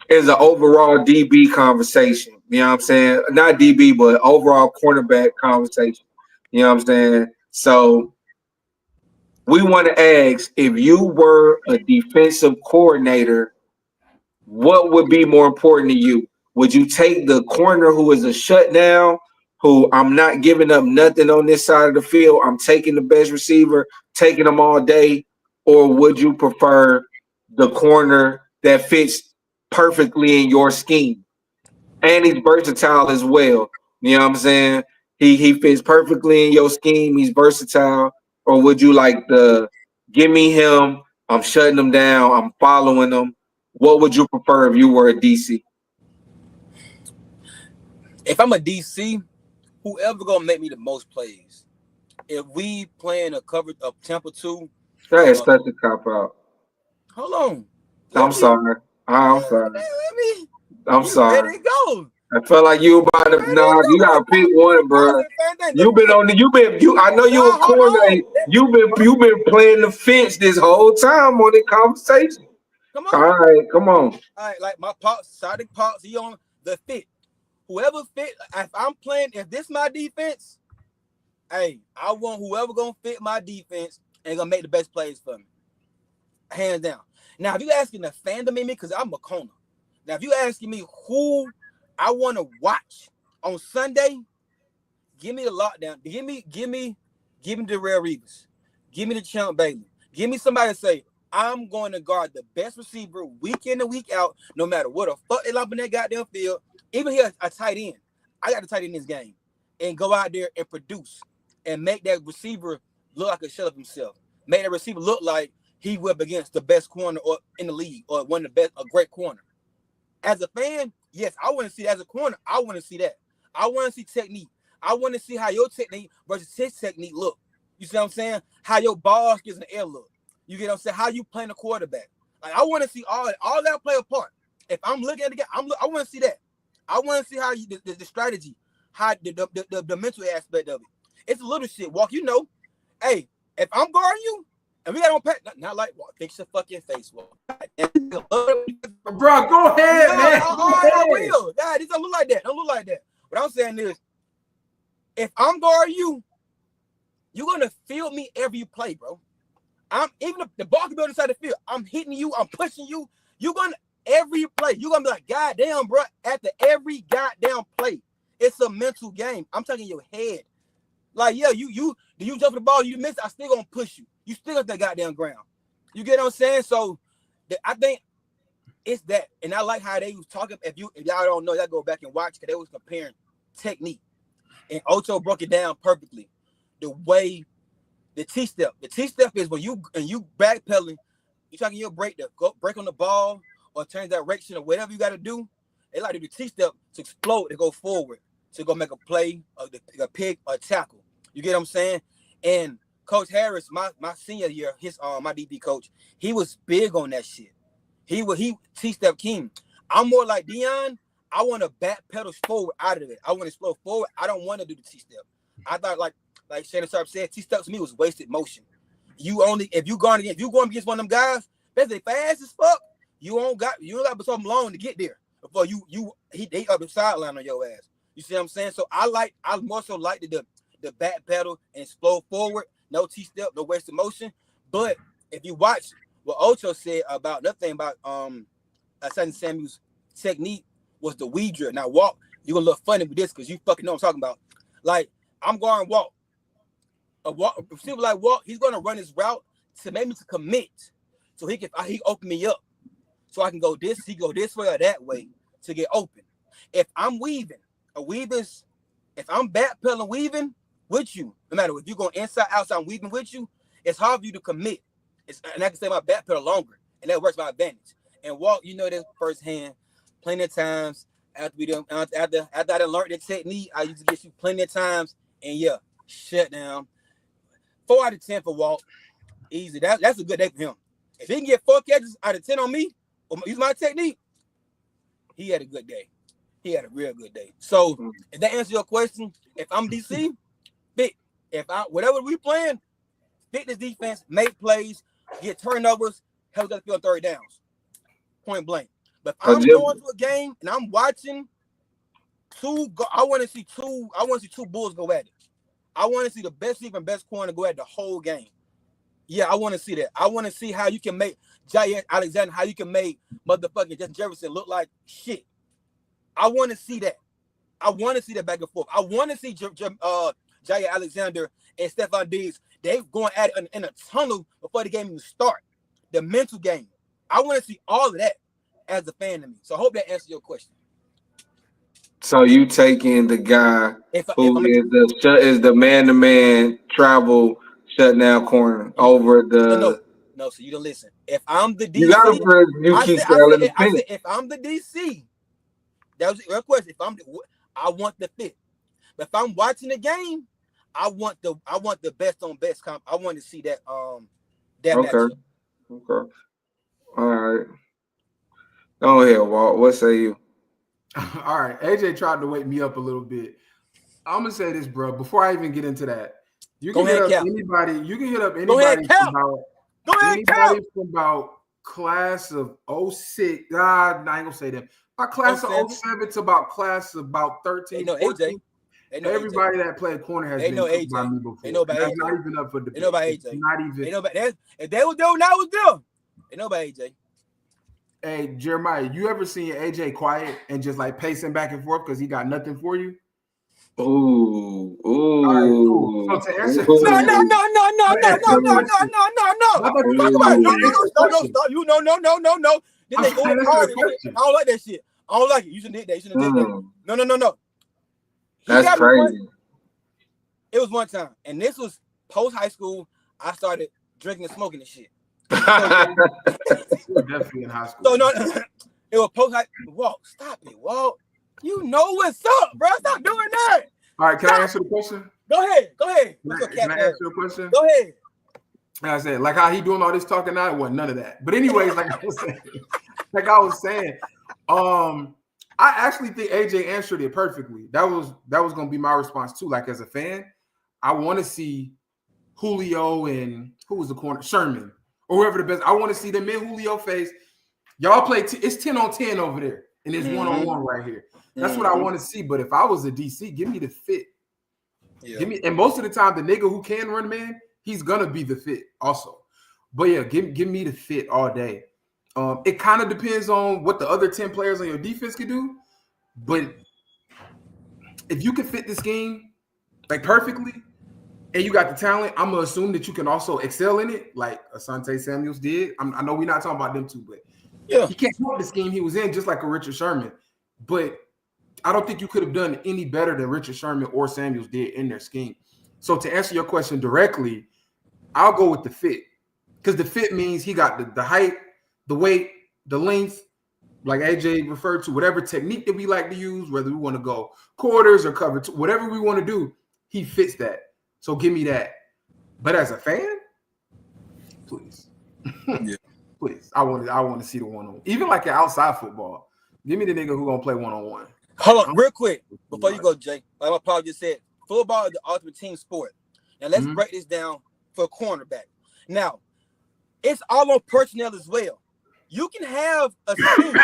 Speaker 1: is an overall DB conversation. You know what I'm saying? Not DB, but overall cornerback conversation. You know what I'm saying? So we want to ask, if you were a defensive coordinator, what would be more important to you? Would you take the corner who is a shutdown, who I'm not giving up nothing on this side of the field, I'm taking the best receiver, taking them all day, or would you prefer the corner that fits perfectly in your scheme? And he's versatile as well. You know what I'm saying? He fits perfectly in your scheme. He's versatile. Or would you like the give me him? I'm shutting him down. I'm following him. What would you prefer if you were a DC?
Speaker 2: If I'm a DC, whoever gonna make me the most plays. If we playing a cover of Tampa 2,
Speaker 1: that is such a cop out.
Speaker 2: Hold on.
Speaker 1: I'm sorry. I'm sorry. I'm sorry.
Speaker 2: Let it go.
Speaker 1: I felt like you about to. Nah, you gotta pick one, bro. You've been on the. I know you a corner. You've been playing the fence this whole time on the conversation.
Speaker 2: Come on.
Speaker 1: All right, come on.
Speaker 2: All right, like my pops, Sadiq Pops, he on the fit. Whoever fit, if I'm playing, if this my defense, hey, I want whoever gonna fit my defense and gonna make the best plays for me. Hands down. Now, if you asking the fandom in me, because I'm a corner. Now, if you asking me who I want to watch on Sunday, give me the lockdown. Give me Darrell Reeves. Give me the Champ Bailey. Give me somebody to say, I'm going to guard the best receiver week in and week out, no matter what the fuck they line up in that goddamn field. Even here, a tight end. I got a tight end in this game. And go out there and produce and make that receiver look like a shell of himself. Make that receiver look like he will be against the best corner or in the league or one of the best, a great corner. As a fan, yes, I want to see as a corner. I want to see that. I want to see technique. I want to see how your technique versus his technique look. You see what I'm saying? How your ball skills in the air look. You get what I'm saying? How you playing the quarterback. Like, I want to see all that play a part. If I'm looking at the game, I want to see that. I want to see how you the strategy, how the mental aspect of it. It's a little shit. Walk, you know. Hey, if I'm guarding you, and we got on pack, not like Walk, fix your fucking face, Walk.
Speaker 3: Bro, go ahead, man.
Speaker 2: I will. Nah, this don't look like that. Don't look like that. What I'm saying is, if I'm guarding you, you're gonna feel me every play, bro. I'm even if the ball can be on the side of the field. I'm hitting you. I'm pushing you. You're gonna every play. You're gonna be like, God damn, bro. After every goddamn play, it's a mental game. I'm talking your head. Like, yeah, you do you jump the ball? You miss it, I still gonna push you. You still got that goddamn ground. You get what I'm saying? So I think it's that, and I like how they was talking. If y'all don't know, y'all go back and watch because they was comparing technique, and Ocho broke it down perfectly. The way the T-step is when you backpedaling, you talking your break to go break on the ball or turn direction or whatever you got to do. They like to do the T-step to explode to go forward to go make a play, a pick, or a tackle. You get what I'm saying? And Coach Harris, my senior year, his my DB coach, he was big on that shit. He T-step king. I'm more like Dion. I want to back pedals forward out of it. I want to explode forward. I don't want to do the T-step. I thought like Shannon Sharp said, T-step to me was wasted motion. If you going against one of them guys, that's fast as fuck. You don't got but something long to get there before they up the sideline on your ass. You see what I'm saying? So I more so like the back pedal and explode forward. No T-step, no wasted motion. But if you watch what Ocho said about another thing about Sonny Samuel's technique was the weed drill. Now Walt, you're gonna look funny with this because you fucking know what I'm talking about. Like I'm going Walt. A receiver like Walt, he's gonna run his route to make me to commit. So he open me up. So I can go this way or that way to get open. If I'm weaving, if I'm backpedaling weaving with you, no matter if you're going inside, outside, I'm weaving with you, it's hard for you to commit. And I can say my backpedal longer, and that works my advantage. And Walt, you know this firsthand, plenty of times after I done learned the technique, I used to get you plenty of times, and yeah, shut down. 4 out of 10 for Walt, easy. That's a good day for him. If he can get 4 catches out of 10 on me, or use my technique, he had a good day. He had a real good day. So if that answers your question, if I'm DC, fit. Whatever we playing, fit this defense, make plays, get turnovers, help us feel 3rd downs. Point blank. But if I'm going to a game and I'm watching I want to see two Bulls go at it. I want to see the best receiver and best corner go at the whole game. Yeah, I want to see that. I want to see how you can make Jair Alexander, how you can make motherfucking Justin Jefferson look like shit. I want to see that. I want to see that back and forth. I want to see Jair Alexander and Stephon Diggs. They going at it in a tunnel before the game even start. The mental game. I want to see all of that as a fan of me. So I hope that answers your question.
Speaker 1: So you taking the guy who is the man-to-man travel shutdown corner over the.
Speaker 2: No, so you don't listen. If I'm the DC, if I'm the DC, that was your question. I want the fit. But if I'm watching the game, I want the best on best comp. I want to see that matchup.
Speaker 1: Okay. All right. Go ahead, Walt. What say you?
Speaker 3: All right. AJ tried to wake me up a little bit. I'm gonna say this, bro. Before I even get into that, you can hit up anybody. You can hit up anybody from about class of 06. I ain't gonna say that. About class of 07 to about class of about 13.
Speaker 2: They know AJ.
Speaker 3: Everybody that played corner has been cooked by me before.
Speaker 2: They know about AJ.
Speaker 3: Not even up for debate.
Speaker 2: They know about AJ.
Speaker 3: Not even.
Speaker 2: They know about that. If they was doing, I was doing. They know about AJ.
Speaker 3: Hey, Jeremiah, you ever seen AJ quiet and just like pacing back and forth because he got nothing for you?
Speaker 1: Ooh.
Speaker 3: All right, cool. So to answer,
Speaker 2: no. No. Then they go hard. I don't like that shit. I don't like it. You shouldn't hit that. You shouldn't hit that. No.
Speaker 1: That's crazy.
Speaker 2: It was one time, and this was post high school. I started drinking and smoking and shit.
Speaker 3: Definitely in high school.
Speaker 2: So no, it was post high. Walt, stop it, Walt. You know what's up, bro. Stop doing that.
Speaker 3: All right, can I answer the question?
Speaker 2: Go ahead.
Speaker 3: Can I answer the question?
Speaker 2: Go ahead.
Speaker 3: Like I said, like how he doing all this talking now, it wasn't none of that. But anyways, like I was saying, I actually think AJ answered it perfectly. That was gonna be my response too. Like as a fan, I want to see Julio and who was the corner, Sherman, or whoever the best. I want to see them in Julio face. Y'all play. It's 10 on 10 over there, and it's 1-on-1 right here. That's what I want to see. But if I was a DC, give me the fit. Yeah. Give me, and most of the time, the nigga who can run man, he's gonna be the fit also. But yeah, give me the fit all day. It kind of depends on what the other 10 players on your defense can do. But if you can fit this game like perfectly, and you got the talent, I'm gonna assume that you can also excel in it, like Asante Samuels did. I know we're not talking about them two, but yeah, he can't help the scheme he was in, just like a Richard Sherman. But I don't think you could have done any better than Richard Sherman or Samuels did in their scheme. So to answer your question directly, I'll go with the fit, because the fit means he got the height, the weight, the length, like AJ referred to, whatever technique that we like to use, whether we want to go quarters or cover two, whatever we want to do, he fits that. So give me that. But as a fan, please,
Speaker 2: Yeah.
Speaker 3: please, I want to see the one-on-one. Even like outside football, give me the nigga who gonna play one-on-one.
Speaker 2: Hold on, real quick before you go, Jay. Like my Paul just said, football is the ultimate team sport. Now let's break this down for a cornerback. Now, it's all on personnel as well. You can have a scheme,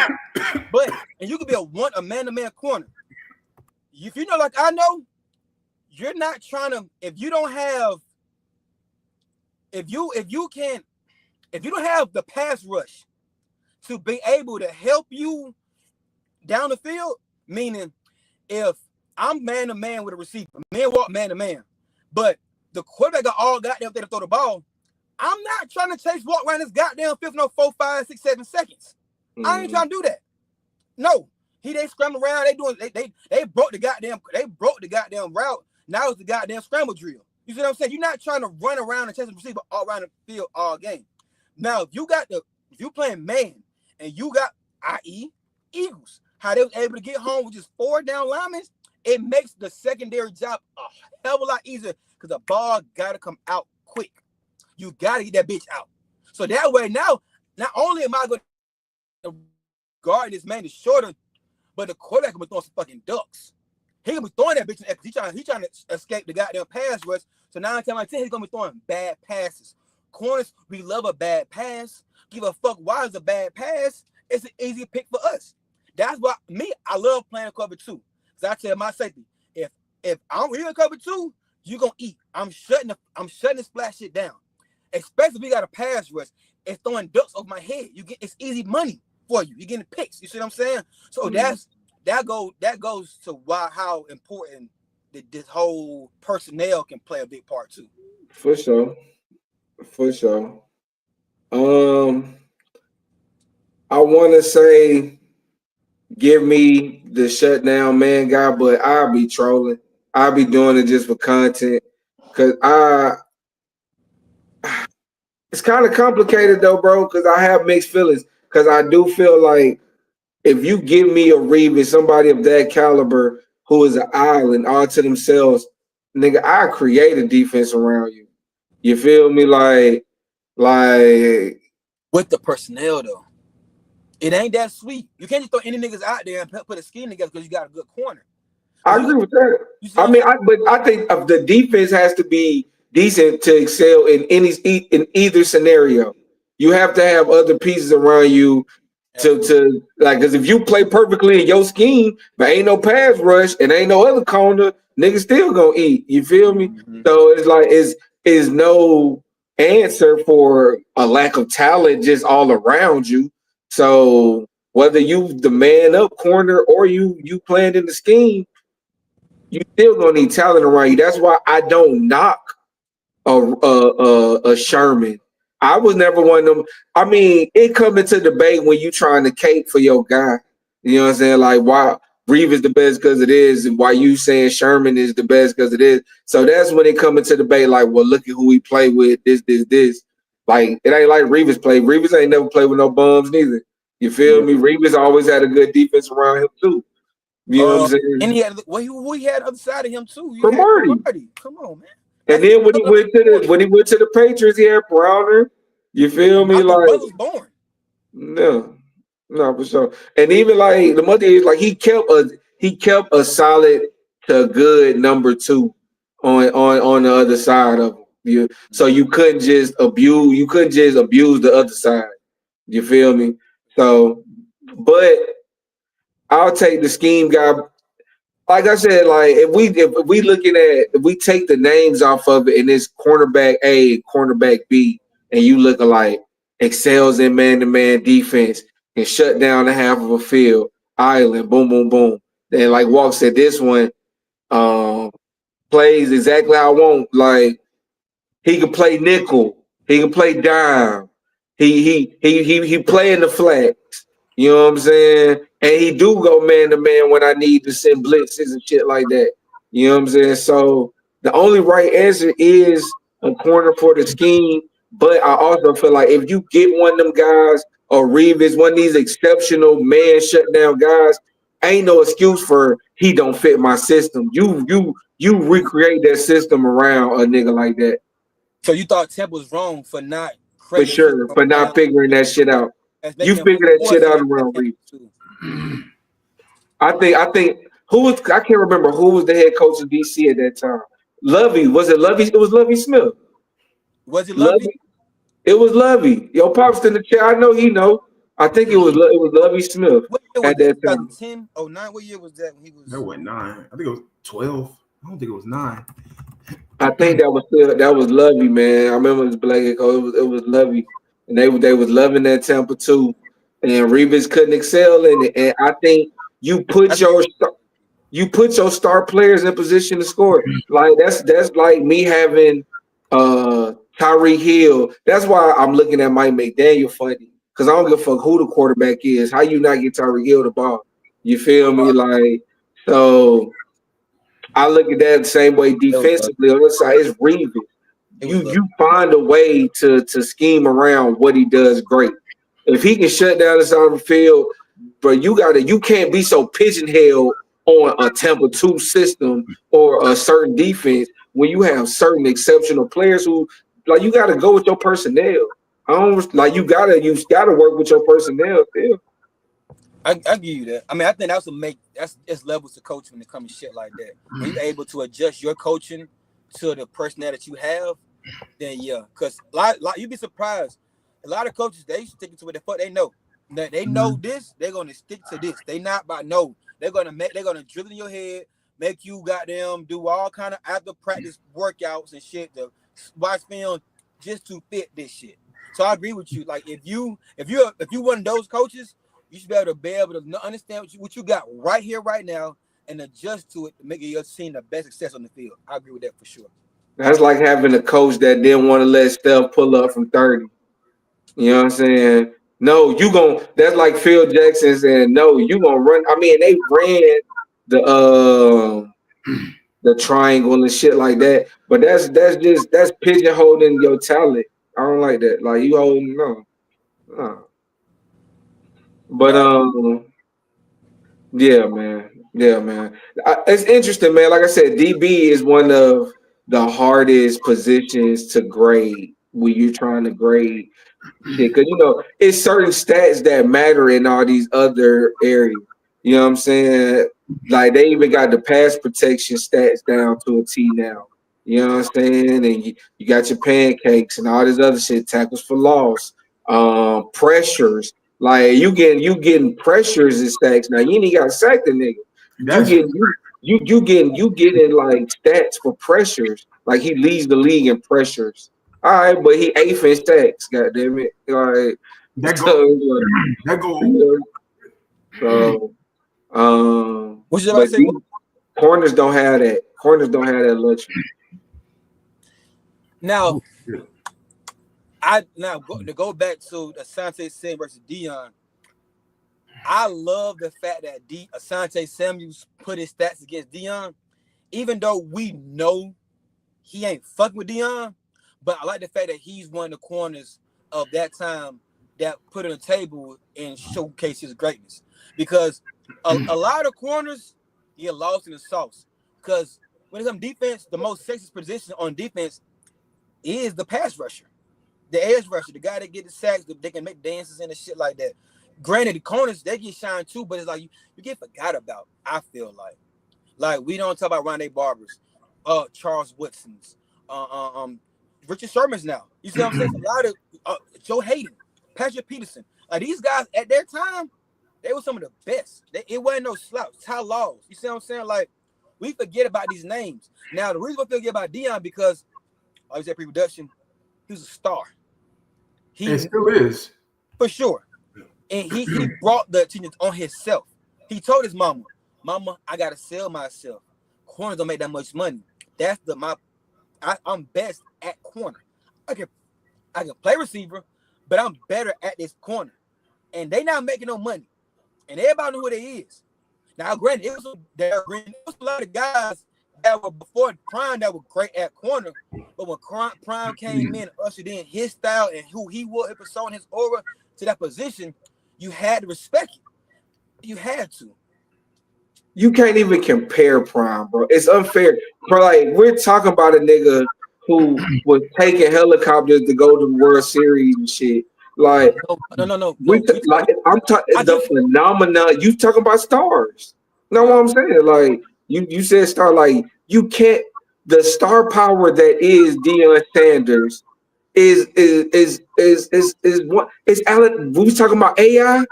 Speaker 2: and you can be a man-to-man corner. If you know, like I know, you're not trying to. If you don't have the pass rush to be able to help you down the field, meaning if I'm man-to-man with a receiver, man walk man-to-man, but the quarterback got all goddamn thing to throw the ball, I'm not trying to chase walk around this goddamn field no 4, 5, 6, 7 seconds. I ain't trying to do that. No. They scramble around, they broke the goddamn route. Now it's the goddamn scramble drill. You see what I'm saying? You're not trying to run around and chase the receiver all around the field all game. Now, if you playing man and you got, i.e., Eagles, how they was able to get home with just 4 down linemen, it makes the secondary job a hell of a lot easier because the ball got to come out quick. You got to get that bitch out. So that way now, not only am I going to guard this man is shorter, but the quarterback can be throwing some fucking ducks. He can be throwing that bitch in because he trying to escape the goddamn pass rush. So 9 times out of 10, he's going to be throwing bad passes. Corners, we love a bad pass. Give a fuck why it's a bad pass. It's an easy pick for us. That's why I love playing cover 2. Because I tell my safety, if I'm in cover 2, you're going to eat. I'm shutting the splash shit down. Especially if we got a pass rush. It's throwing ducks over my head. It's easy money for you. You're getting picks. You see what I'm saying? So that goes to how important this whole personnel can play a big part too.
Speaker 1: For sure. I want to say, give me the shutdown man guy, but I'll be trolling. I'll be doing it just for content because it's kind of complicated though, bro. Because I have mixed feelings. Because I do feel like if you give me a Reeves, somebody of that caliber who is an island all to themselves, nigga, I create a defense around you. You feel me? Like
Speaker 2: with the personnel though, it ain't that sweet. You can't just throw any niggas out there and put a scheme together because you got a good corner.
Speaker 1: I agree with that. But I think the defense has to be decent to excel in either scenario. You have to have other pieces around you to like, because if you play perfectly in your scheme, but ain't no pass rush and ain't no other corner, niggas still gonna eat. You feel me? Mm-hmm. So it's like is no answer for a lack of talent just all around you. So whether you the man up corner or you playing in the scheme, you still gonna need talent around you. That's why I don't knock a Sherman. I was never one of them. I mean, it come into debate when you trying to cape for your guy. You know what I'm saying? Like, why Reeves is the best because it is, and why you saying Sherman is the best because it is. So that's when it come into debate. Like, well, look at who we play with. This. Like, it ain't like Reeves played. Reeves ain't never played with no bums neither. You feel me? Reeves always had a good defense around him too. You know what I'm saying?
Speaker 2: And he had who he had other side of him too.
Speaker 1: Cromartie.
Speaker 2: Come on, man.
Speaker 1: And then when he went to the Patriots, he had Browner. You feel me? Like
Speaker 2: was born.
Speaker 1: No, for sure. And even like the mother is like he kept a solid to good number 2 on the other side of him. So you couldn't just abuse the other side. You feel me? So, but I'll take the scheme guy. Like I said, like if we take the names off of it and it's cornerback A, cornerback B, and you look like excels in man-to-man defense and shut down the half of a field, island, boom, boom, boom. Then like Walk said, this one plays exactly how I want. Like he can play nickel, he can play dime, he play in the flex. You know what I'm saying? And he do go man-to-man when I need to send blitzes and shit like that. You know what I'm saying? So the only right answer is a corner for the scheme. But I also feel like if you get one of them guys or Reeves, one of these exceptional man shutdown guys, ain't no excuse for he don't fit my system. You recreate that system around a nigga like that.
Speaker 2: So you thought Temple was wrong for not
Speaker 1: for sure, for not figuring that shit out. You figure that shit out around Reeves. I think who was, I can't remember who was the head coach of DC at that time. Lovey, was it Lovey? It was Lovey Smith.
Speaker 2: Was it Lovey?
Speaker 1: It was Lovey. Yo, Pop's in the chair. I know he know. I think it was Lovey Smith at that time.
Speaker 2: 2010, 09. What year was that when he was?
Speaker 3: That was 9. I think it was 12. I don't think it was 9.
Speaker 1: I think that was Lovey, man. I remember it was Black coach. It was Lovey, and they was loving that Tampa too. And Reeves couldn't excel in it. And I think you put your star players in position to score. Like that's like me having Tyreek Hill. That's why I'm looking at Mike McDaniel funny, because I don't give a fuck who the quarterback is. How you not get Tyreek Hill the ball? You feel me? Like, so I look at that the same way defensively. On the side, it's Reeves. You find a way to scheme around what he does great. If he can shut down the side of the field, but you can't be so pigeonholed on a Tampa 2 system or a certain defense when you have certain exceptional players who, like, you got to go with your personnel. You gotta work with your personnel. Phil.
Speaker 2: I give you that. I mean, I think that's levels of coaching when it comes to shit like that. When you're able to adjust your coaching to the personnel that you have, then yeah. Because you'd be surprised. A lot of coaches, they stick to what the fuck they know. They know this, they're gonna stick to this. They not about no. They're gonna drill in your head, make you goddamn do all kind of after practice workouts and shit to watch film just to fit this shit. So I agree with you. Like if you one of those coaches, you should be able to understand what you got right here, right now, and adjust to it to make your team the best success on the field. I agree with that for sure.
Speaker 1: That's like having a coach that didn't want to let Steph pull up from 30. You know what I'm saying? No, that's like Phil Jackson saying, no, you gonna run. I mean, they ran the triangle and shit like that, but that's pigeonholing your talent. I don't like that. Like you holding no. But yeah, man. It's interesting, man. Like I said, DB is one of the hardest positions to grade when you're trying to grade. Because it's certain stats that matter in all these other areas. You know what I'm saying? Like they even got the pass protection stats down to a T now. You know what I'm saying? And you got your pancakes and all this other shit, tackles for loss, pressures. Like you getting pressures and stacks. Now you ain't got to sack the nigga. You getting like stats for pressures. Like he leads the league in pressures. All right, but he 8th in stacks. God damn it! Like
Speaker 3: that go.
Speaker 1: So,
Speaker 2: what you about to say?
Speaker 1: Corners don't have that. Corners don't have that luxury.
Speaker 2: Now, to go back to Asante Samuel versus Deion, I love the fact that Asante Samuel put his stats against Deion, even though we know he ain't fucking with Deion. But I like the fact that he's one of the corners of that time that put on the table and showcase his greatness. Because a lot of corners get lost in the sauce. Because when it comes to defense, the most sexist position on defense is the pass rusher, the edge rusher, the guy that get the sacks, they can make dances and shit like that. Granted, the corners, they get shined too, but it's like you get forgot about, I feel like we don't talk about Rondé Barbers, Charles Woodson's, Richard Sherman's now. You see what I'm saying? A lot of Joe Hayden, Patrick Peterson. Like these guys at their time, they were some of the best. It wasn't no slouch. Ty Laws. You see what I'm saying? Like we forget about these names. Now the reason we forget about Deion because I was at pre-production, he was a star. He
Speaker 3: still is.
Speaker 2: For sure. And he brought the attention on himself. He told his mama, I gotta sell myself. Corners don't make that much money. That's I'm best at corner. I can play receiver, but I'm better at this corner. And they not making no money. And everybody knew who they is. Now, granted, it was a lot of guys that were before Prime that were great at corner. But when Prime came in, ushered in his style and who he was, persona, his aura to that position, you had to respect it. You had to. You
Speaker 1: can't even compare Prime, bro. It's unfair. Bro, like we're talking about a nigga who was taking helicopters to go to the World Series and shit. Like,
Speaker 2: No.
Speaker 1: I'm talking the phenomenon. You talking about stars? Know what I'm saying? Like, you said star. Like, you can't. The star power that is Deion Sanders is what is Alan. We was talking about AI.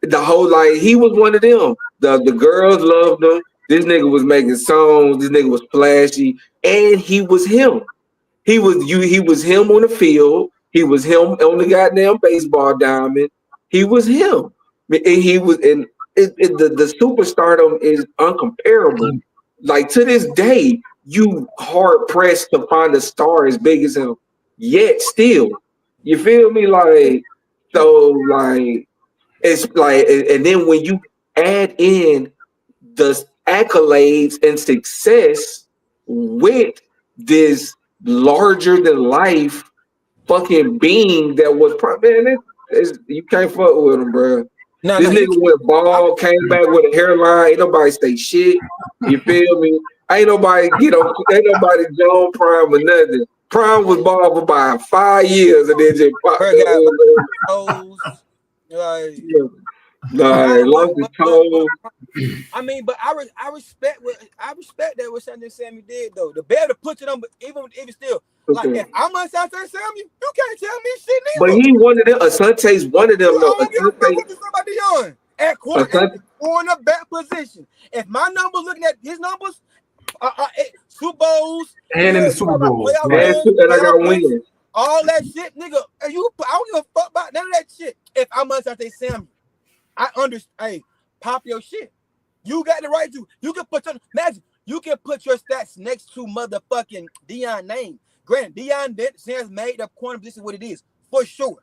Speaker 1: The whole like he was one of them. The girls loved him. This nigga was making songs. This nigga was flashy, and he was him. He was him on the field. He was him on the goddamn baseball diamond. He was him. And he was the superstardom is uncomparable. Like to this day, you hard pressed to find a star as big as him. Yet still, you feel me? Like so, like it's like, and then when you add in the accolades and success with this larger than life fucking being that was man, you can't fuck with him, bro. This nigga went bald, came back with a hairline. Ain't nobody say shit. You feel me? Ain't nobody ain't nobody Joe Prime or nothing. Prime was bald for about 5 years and then just popped
Speaker 2: toes. Like,
Speaker 1: lost his toes.
Speaker 2: I mean, but I respect that what Asante Samuel did though. The better to put it on, but even still, like if I'm Asante Samuel, you can't tell me shit neither.
Speaker 1: But he one of them. Asante's one of them.
Speaker 2: At cornerback position. If my numbers looking at his numbers, Super Bowls
Speaker 3: and in the Super Bowl,
Speaker 1: and I got wins.
Speaker 2: All that shit, nigga. I don't give a fuck about none of that shit. If I'm Asante Samuel, I understand. Hey, pop your shit. You got the right to. You can put your stats next to motherfucking Deion name. Granted, Deion Sanders made the corner position what it is for sure.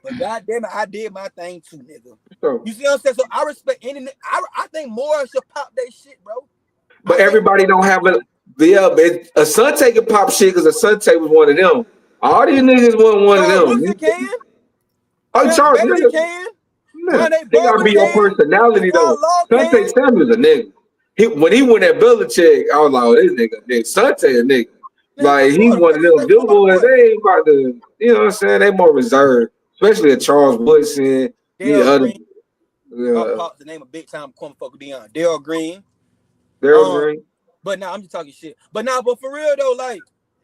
Speaker 2: But goddamn it, I did my thing too, nigga. You see what I'm saying? So I respect any. I think more should pop that shit, bro.
Speaker 1: But everybody don't have it. Yeah, but Asante can pop shit because Asante was one of them. All these niggas wasn't one of them.
Speaker 2: You can.
Speaker 1: Oh, Charles
Speaker 2: nigga can.
Speaker 1: They gotta be your personality though. Asante Samuel's a nigga. When he went at Belichick, I was like, oh, this nigga. Asante a nigga. Like he's one of them. Them boys, they ain't about to. You know what I'm saying? They more reserved, especially at Charles Woodson.
Speaker 2: The name of big time corner fuck Deion. Darryl Green. But now I'm just talking shit. But for real though, like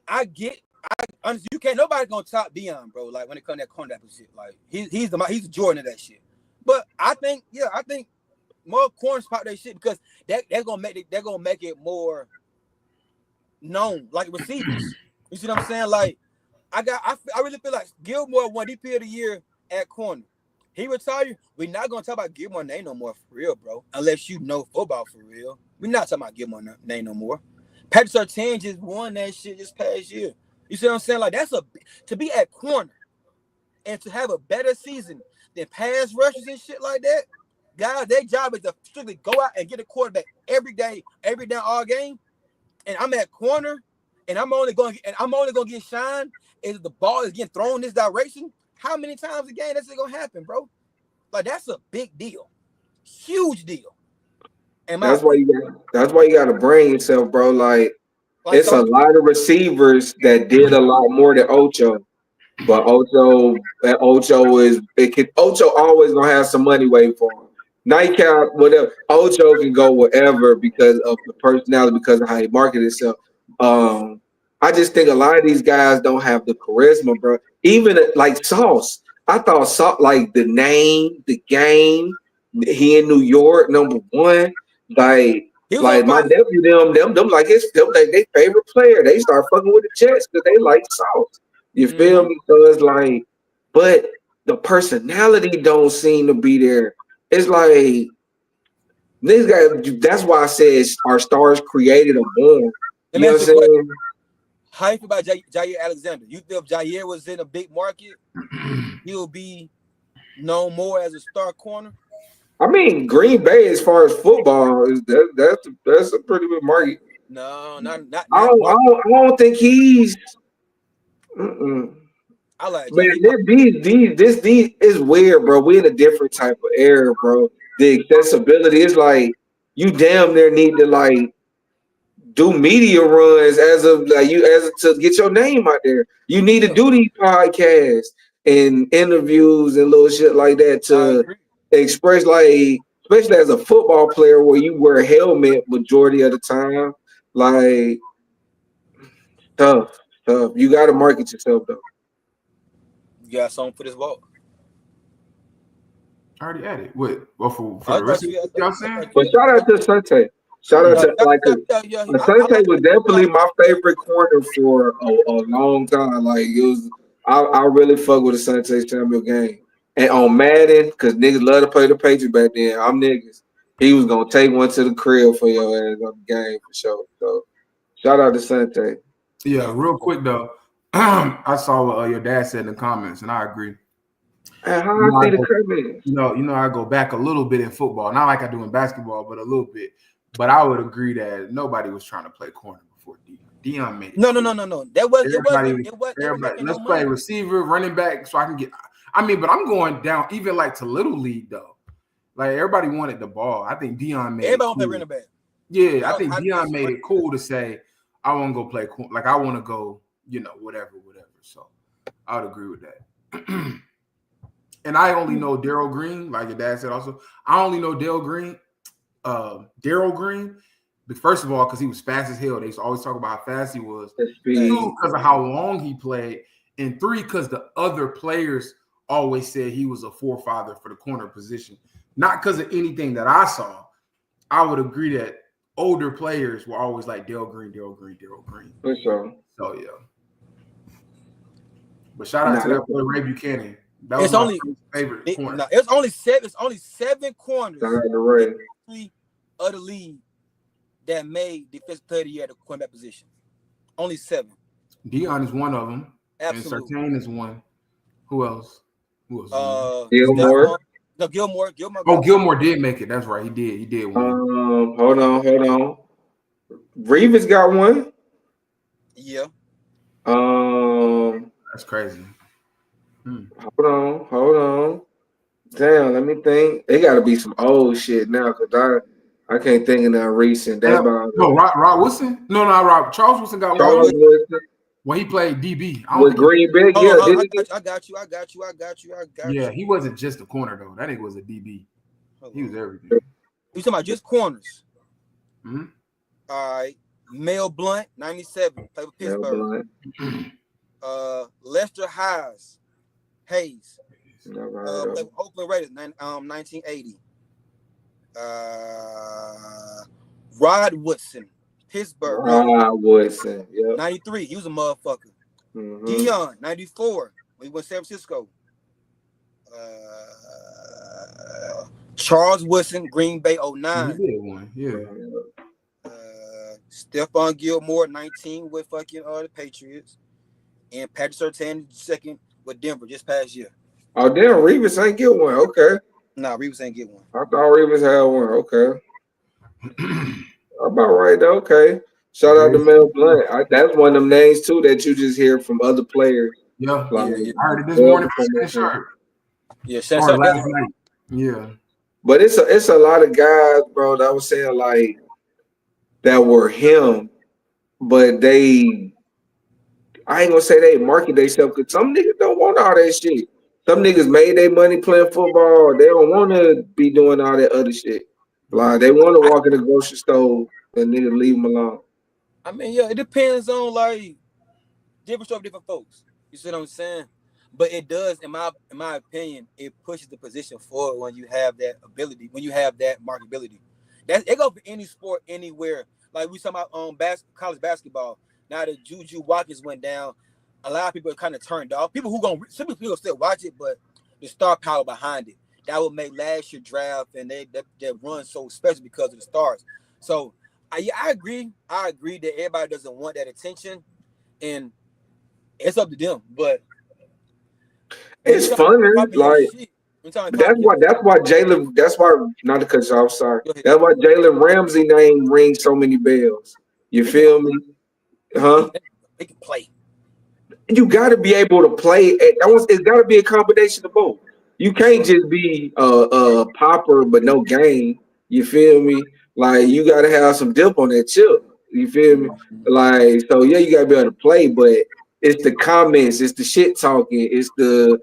Speaker 2: honestly, you can't. Nobody gonna top Deion, bro. Like when it comes to that cornerback shit, like he's the Jordan of that shit. But I think more corners pop that shit because they're gonna make it more known, like receivers. You see what I'm saying? Like I really feel like Gilmore won DP of the year at corner. He retired. We're not gonna talk about Gilmore's name no more for real, bro. Unless you know football for real. We're not talking about Gilmore's name no more. Patrick Surtain just won that shit this past year. You see what I'm saying? Like to be at corner and to have a better season than pass rushes and shit like that. Guys, their job is to strictly go out and get a quarterback every day, all game. And I'm at corner, and I'm only gonna get shine if the ball is getting thrown this direction. How many times a game that's gonna happen, bro? Like that's a big deal, huge deal. That's why
Speaker 1: you got to brain yourself, bro. Like it's a lot of receivers that did a lot more than Ocho, but Ocho always gonna have some money waiting for him. Nightcap, whatever. Ocho can go wherever because of the personality, because of how he marketed himself. I just think a lot of these guys don't have the charisma, bro. Even like Sauce, I thought Sauce, like the name, the game, he in New York, number one. Like my nephew, them like they favorite player. They start fucking with the Jets because they like Sauce. You feel me? So it's like, but the personality don't seem to be there. It's like this guy. That's why I said our stars created a born. You know what I'm saying?
Speaker 2: How you feel about Jair Alexander? You feel if Jair was in a big market, he'll be known more as a star corner?
Speaker 1: I mean, Green Bay, as far as football, that's a pretty good market.
Speaker 2: No, not.
Speaker 1: I don't think he's.
Speaker 2: I like.
Speaker 1: Man, this is weird, bro. We in a different type of era, bro. The accessibility is like you damn near need to like do media runs as to get your name out there. You need to do these podcasts and interviews and little shit like that to express, like, especially as a football player where you wear a helmet majority of the time. Like, tough. You got to market yourself though.
Speaker 2: You got something for this walk?
Speaker 3: I already added. What? Well, for the rest of you know what I'm saying?
Speaker 1: But shout out to Sante. Shout out to Sante was definitely my favorite corner for a long time. Like, it was, I really fuck with the Sante Samuel game. And on Madden, because niggas love to play the Patriots back then. I'm niggas. He was gonna take one to the crib for your ass on the game for sure. So shout out to Sante.
Speaker 3: Yeah, real quick though. I saw what your dad said in the comments, and I agree.
Speaker 1: And how I see the comments.
Speaker 3: You know, I go back a little bit in football, not like I do in basketball, but a little bit. But I would agree that nobody was trying to play corner before Deion made it.
Speaker 2: No. That wasn't.
Speaker 3: Let's play receiver, running back, so I can get. I mean, but I'm going down even like to little league though. Like, everybody wanted the ball. I think Deion made.
Speaker 2: Everybody want to play running back.
Speaker 3: Yeah, I think Deion made it cool to say, I want to go play. Like, I want to go. You know, whatever. So I would agree with that. And I only know Darryl Green, like your dad said also. I only know Darryl Green, but first of all, because he was fast as hell. They used to always talk about how fast he was. 2, because of how long he played. And 3, because the other players always said he was a forefather for the corner position. Not because of anything that I saw. I would agree that older players were always like Darryl Green.
Speaker 1: For sure.
Speaker 3: So, yeah. But shout out to that boy Ray Buchanan. That was my favorite corner.
Speaker 2: It's only 7 corners of the league that made defensive player of the year at the cornerback position. Only 7.
Speaker 3: Deion is one of them.
Speaker 2: Absolutely.
Speaker 3: And Surtain is one. Who else?
Speaker 1: Gilmore.
Speaker 2: No, Gilmore.
Speaker 3: Oh, Gilmore did make it. That's right. He did win.
Speaker 1: Hold on. Reeves got one.
Speaker 2: Yeah.
Speaker 3: That's crazy.
Speaker 1: Hold on. Damn, let me think. It got to be some old shit now, because I can't think of that recent. That's about
Speaker 3: Rod Wilson? No, Rob. Charles Wilson got one when he played DB.
Speaker 1: With Green Bay.
Speaker 2: I got you.
Speaker 3: Yeah, he wasn't just a corner, though. That nigga was a DB. He was everything.
Speaker 2: You talking about just corners?
Speaker 3: Mm-hmm.
Speaker 2: All right. Mel Blunt, 97, played with Pittsburgh. Lester Hayes. Oakland Raiders, 1980. Rod Woodson, Pittsburgh.
Speaker 1: Rod Woodson, yeah.
Speaker 2: 93, he was a motherfucker.
Speaker 1: Mm-hmm.
Speaker 2: Deion, 94, when he went to San Francisco. Charles Woodson, Green Bay, 09.
Speaker 3: He did one, yeah.
Speaker 2: Stephon Gilmore, 19, with fucking the Patriots. And Patrick Surtain, 2nd, with Denver, just past year.
Speaker 1: Oh, damn, Reeves ain't get one. Okay.
Speaker 2: Nah, Reeves ain't get one.
Speaker 1: I thought Reeves had one. Okay. About right, though. Okay. Shout out to Mel Blunt. That's one of them names, too, that you just hear from other players.
Speaker 3: Yeah. I heard it this morning from the shirt.
Speaker 2: Yeah,
Speaker 3: last night. Yeah.
Speaker 1: But it's a lot of guys, bro, that I was saying, like, that were him, but I ain't gonna say they market themselves, because some niggas don't want all that shit. Some niggas made their money playing football. They don't want to be doing all that other shit. Like, they want to walk in the grocery store and niggas leave them alone.
Speaker 2: I mean, yeah, it depends on, like, different stuff, different folks. You see what I'm saying? But it does, in my opinion, it pushes the position forward when you have that ability, when you have that marketability. It goes for any sport, anywhere. Like we talking about college basketball. Now that Juju Watkins went down, a lot of people are kind of turned off. Some people still watch it, but the star power behind it, that would make last year's draft and that run so special because of the stars. So I agree. I agree that everybody doesn't want that attention, and it's up to them. But
Speaker 1: it's funny, like that's why Jalen. That's why, not to cut you off. Sorry. That's why Jalen Ramsey name rings so many bells. You feel me? Huh?
Speaker 2: They can play.
Speaker 1: You got to be able to play. It's got to be a combination of both. You can't just be a popper but no game. You feel me? Like, you got to have some dip on that chip. You feel me? Like, so yeah, you gotta be able to play, but it's the comments, it's the shit talking, it's the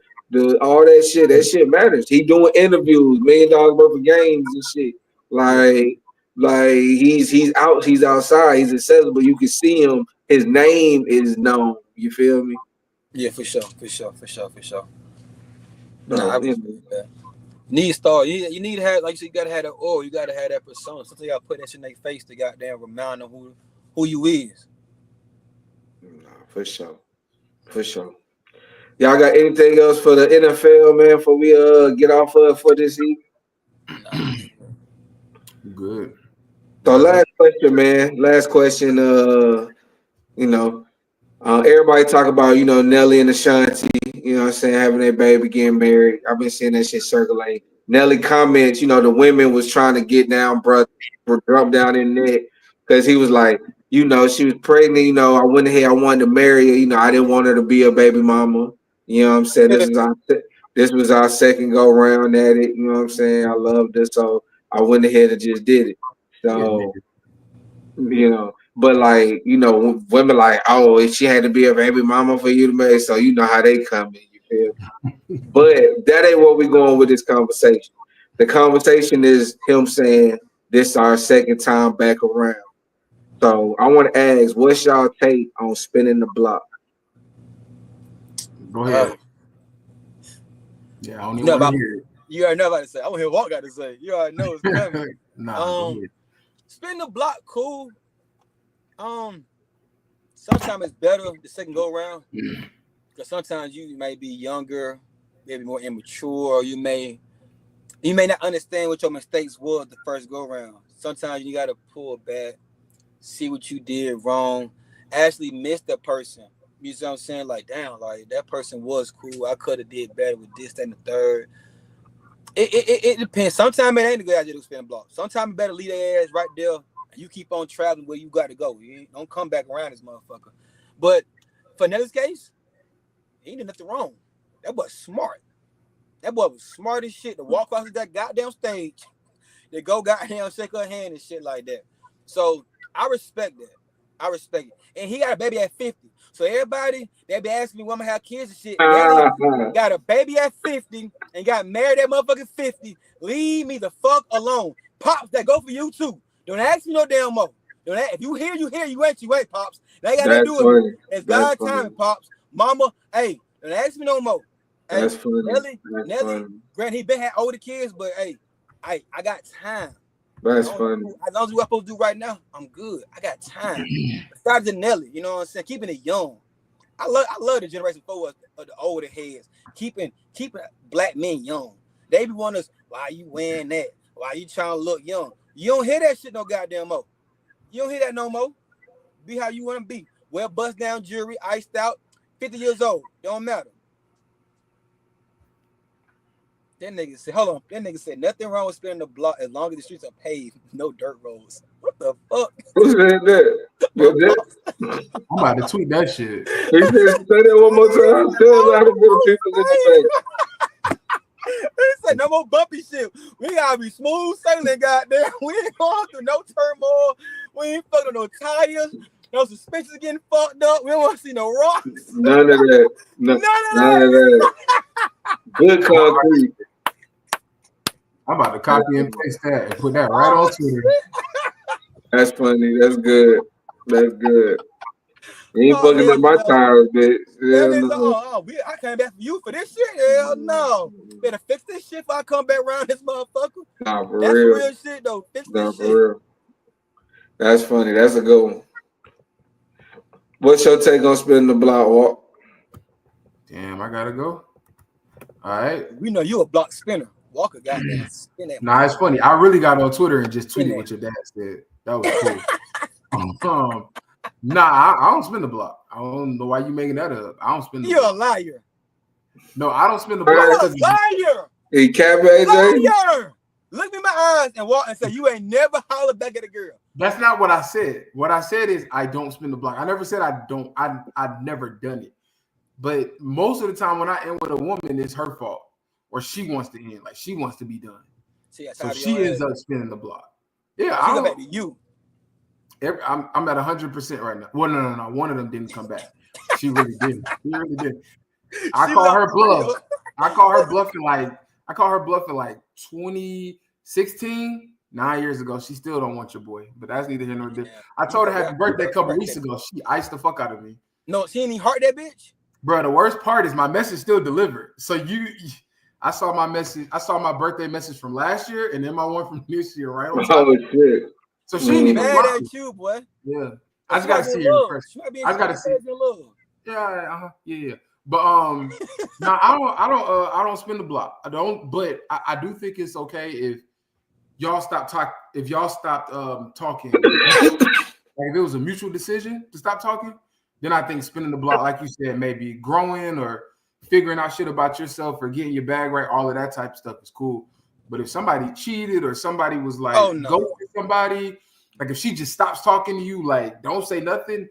Speaker 1: all that shit. That shit matters. He doing interviews, $1 million worth of games and shit. Like he's outside, he's accessible. You can see him. His name is known. You feel me?
Speaker 2: Yeah, for sure. Nah,
Speaker 1: So,
Speaker 2: I respect that. Need to start. You need to have, like you said, you gotta have that aura. You gotta have that persona. Sometimes you gotta put that shit in their face to goddamn remind them who you is.
Speaker 1: nah, for sure. Y'all got anything else for the NFL, man? Before we get off for this evening?
Speaker 3: Good.
Speaker 1: So last question, man. Last question. Everybody talk about, Nelly and Ashanti, what I'm saying, having their baby, getting married. I've been seeing that shit circulate. Nelly comments, the women was trying to get down, brother, drop down in neck, because he was like, she was pregnant, I went ahead, I wanted to marry her, I didn't want her to be a baby mama. You know what I'm saying? This was our second go round at it, you know what I'm saying? I loved it, so I went ahead and just did it. So, but like, women like, oh, she had to be a baby mama for you to marry, so you know how they come in, you feel? But that ain't what we're going with this conversation. The conversation is him saying this is our second time back around. So I want to ask, what's y'all take on spinning the block?
Speaker 3: Go ahead. Yeah, I don't even want to hear it.
Speaker 2: You already know what to say. I want to hear what got to say. You already know it's coming.
Speaker 3: Go ahead.
Speaker 2: Spin the block, cool. Sometimes it's better the second go around, because sometimes you may be younger, maybe more immature, or you may not understand what your mistakes was the first go around. Sometimes you gotta pull back, see what you did wrong, actually miss the person. You see what I'm saying? Like, damn, like that person was cool. I could have did better with this, that, and the third. It depends. Sometimes it ain't a good idea to spin the block. Sometimes it better leave their ass right there. You keep on traveling where you got to go. You don't come back around this motherfucker. But for Nelly's case, he did nothing wrong. That boy smart. That boy was smart as shit to walk across that goddamn stage. They go goddamn shake her hand and shit like that. So I respect that. I respect it. And he got a baby at 50. So everybody, they be asking me when I'm gonna have kids and shit. Got a baby at 50 and got married at motherfucking 50. Leave me the fuck alone. Pops, that go for you too. Don't ask me no damn more. If you hear, you hear. You ain't, Pops. They got to do it. It's God timing, Pops. Mama, hey, don't ask me no more. Hey,
Speaker 1: That's funny.
Speaker 2: Nelly, granted, he been had older kids, but hey, I got time.
Speaker 1: That's funny.
Speaker 2: As long as what I'm supposed to do right now, I'm good. I got time. Besides the Nelly, you know what I'm saying? Keeping it young. I love the generation forward of the older heads. Keeping black men young. They be wondering, why you wearing that? Why you trying to look young? You don't hear that shit no goddamn more. You don't hear that no more. Be how you want to be. Wear bust down jewelry, iced out, 50 years old. Don't matter. That nigga said, hold on. That nigga said nothing wrong with spinning the block as long as the streets are paved, no dirt roads. What the fuck?
Speaker 1: Who said that?
Speaker 3: I'm about to tweet that shit.
Speaker 1: He said, say that one more time. Tell a lot of people in the face.
Speaker 2: He said no more bumpy shit. We gotta be smooth sailing, goddamn. We ain't going through no turmoil. We ain't fucking no tires. No suspensions getting fucked up. We don't want to see no rocks.
Speaker 1: None of that. None of that. Good concrete.
Speaker 3: I'm about to copy and paste that and put that right on Twitter.
Speaker 1: That's funny. That's good. You ain't fucking up my tires, bitch.
Speaker 2: I came back for you for this shit. Hell no. Better fix this shit before I come back around this motherfucker.
Speaker 1: Nah, for
Speaker 2: That's
Speaker 1: real.
Speaker 2: real shit though. Fix this shit.
Speaker 1: Real. That's funny. That's a good one. What's your take on spinning the block, Walt?
Speaker 3: Damn, I gotta go. All right.
Speaker 2: We know you a block spinner. Walker got that spin that.
Speaker 3: Nah, it's funny. I really got on Twitter and just tweeted what your dad said. That was cool. Nah, I don't spin the block. I don't know why you making that up. I don't spin the block.
Speaker 2: You're a liar.
Speaker 3: No, I don't spin the block.
Speaker 2: You're a liar.
Speaker 1: Hey, Cap AJ.
Speaker 2: Liar. Look me in my eyes and walk and say you ain't never hollered back at a girl.
Speaker 3: That's not what I said. What I said is I don't spin the block. I never said I don't. I've never done it. But most of the time when I end with a woman, it's her fault. Or she wants to end. Like she wants to be done. So she ends up spinning the block. Yeah,
Speaker 2: I go back to you.
Speaker 3: I'm at 100% right now. Well, no. One of them didn't come back. She really didn't. She really did. I call her bluff. I call her bluffing like 2016, 9 years ago. She still don't want your boy, but that's neither here nor there. I told her happy birthday a couple weeks ago. She iced the fuck out of me.
Speaker 2: No, she ain't even heart that bitch.
Speaker 3: Bro, the worst part is my message still delivered. So I saw my message. I saw my birthday message from last year, and then my one from this year, right on top.
Speaker 1: Oh shit!
Speaker 3: So she ain't even
Speaker 2: mad at you, boy.
Speaker 3: Yeah, I just gotta see her in person. I just gotta see. Yeah. But no, I don't spin the block. I don't. But I do think it's okay if y'all stop talking. If y'all stopped talking, like if it was a mutual decision to stop talking, then I think spinning the block, like you said, maybe growing or figuring out shit about yourself or getting your bag right, all of that type of stuff is cool. But if somebody cheated or somebody was like, go with somebody, like if she just stops talking to you, like don't say nothing,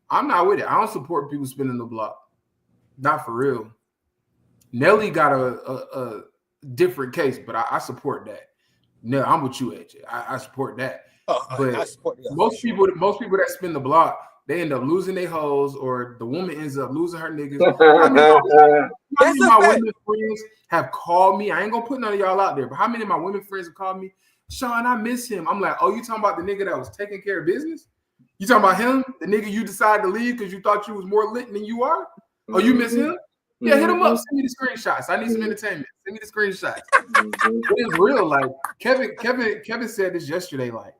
Speaker 3: I'm not with it. I don't support people spinning the block. Not for real. Nelly got a different case, but I support that. No, I'm with you, AJ. I support that. But I support that. Most people that spin the block, they end up losing their hoes, or the woman ends up losing her niggas. How many of my women friends have called me? I ain't gonna put none of y'all out there, but how many of my women friends have called me? Sean, I miss him. I'm like, oh, you talking about the nigga that was taking care of business? You talking about him? The nigga you decided to leave because you thought you was more lit than you are? Oh, you miss him? Yeah, hit him up. Send me the screenshots. I need some entertainment. Send me the screenshots. It's real. Like Kevin said this yesterday. Like,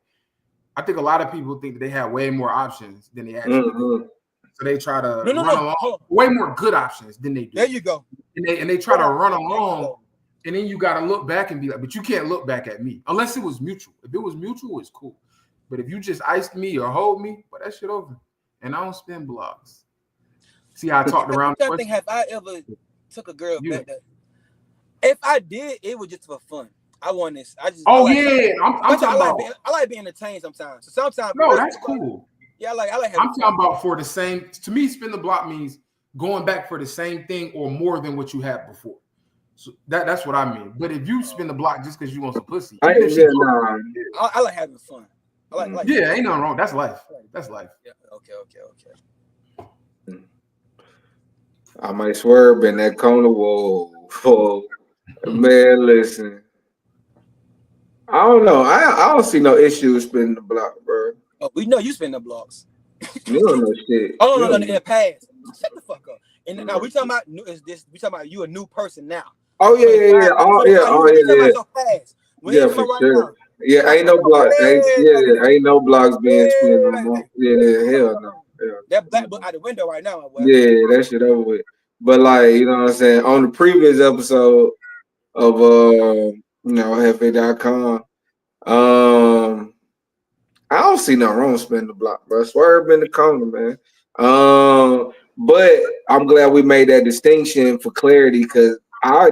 Speaker 3: I think a lot of people think that they have way more options than they actually do. So they try to run along, way more good options than they do.
Speaker 2: There you go.
Speaker 3: And they try to run along, and then you got to look back and be like, but you can't look back at me unless it was mutual. If it was mutual, it's cool. But if you just iced me or hold me, but that shit over. And I don't spin blocks. See how I talked around.
Speaker 2: I think have I ever took a girl back there? If I did, it was just for fun. I want this. I'm talking about. I like being entertained sometimes. So sometimes.
Speaker 3: No, that's cool.
Speaker 2: Yeah, I like.
Speaker 3: I'm talking about for the same. To me, spin the block means going back for the same thing or more than what you had before. So that's what I mean. But if you spin the block just because you want some pussy,
Speaker 2: I like having fun. I like
Speaker 3: yeah, ain't nothing wrong. That's life. That's life.
Speaker 2: Yeah. Okay.
Speaker 1: I might swerve in that corner. Whoa, man, listen. I don't know. I don't see no issue spinning the block, bro.
Speaker 2: Oh, we know you spin the blocks.
Speaker 1: You don't know shit.
Speaker 2: Oh no, in the past. Shut the fuck up. And now we talking about new. We talking about you a new person now.
Speaker 1: Oh yeah. Yeah, for sure. Yeah, ain't no block. Ain't no blocks being split no more. Yeah, hell no. Yeah.
Speaker 2: That black book out the window right now.
Speaker 1: Yeah, that shit over with. But like, you know what I'm saying? On the previous episode of Hefe.com, I don't see no wrong spinning the block, bro. Swerve in the corner, man. But I'm glad we made that distinction for clarity, because I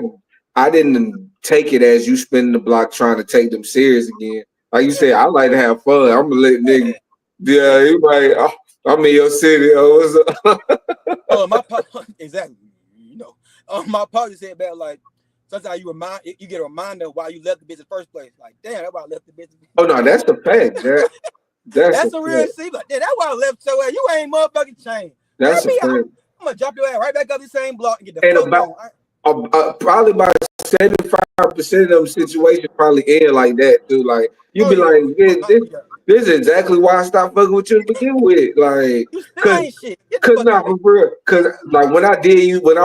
Speaker 1: didn't take it as you spinning the block trying to take them serious again. Like you said, I like to have fun. I'm gonna let nigga. Yeah, you like, I'm in your city. Oh, what's up?
Speaker 2: My pop, exactly. You know, my partner said about like sometimes you get a reminder why you left the business in the first place. Like, damn, that's why I left the business.
Speaker 1: Oh no, that's the fact. That's
Speaker 2: a real see. Like, that's why I left your ass. You ain't motherfucking changed.
Speaker 1: That's a fact.
Speaker 2: I'm gonna drop your ass right back up the same block and get the fuck on.
Speaker 1: Probably about 75% of them situations probably end like that too. Like you be like, this is exactly why I stopped fucking with you to begin with. Like, cause not for real. Cause like when I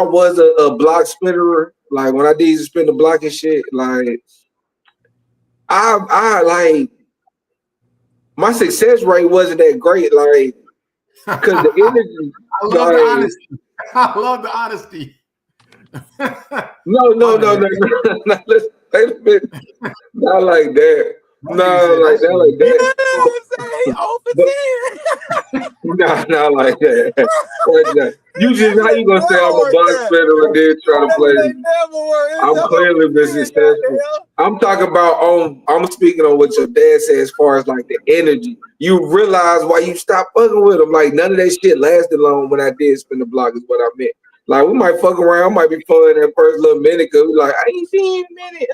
Speaker 1: was a block spinner, like when I did spin the block and shit, like I like my success rate wasn't that great. Like, cause the energy.
Speaker 3: I love the honesty.
Speaker 1: No. Listen, wait a minute. Not like that. No, like that. Not like that. You just how you gonna say I'm a block spinner and then try to play? I'm clearly been successful. I'm talking about I'm speaking on what your dad said as far as like the energy. You realize why you stopped fucking with him. Like none of that shit lasted long when I did spin the block is what I meant. Like we might fuck around, might be fun that first little minute because we like, I ain't seen a minute.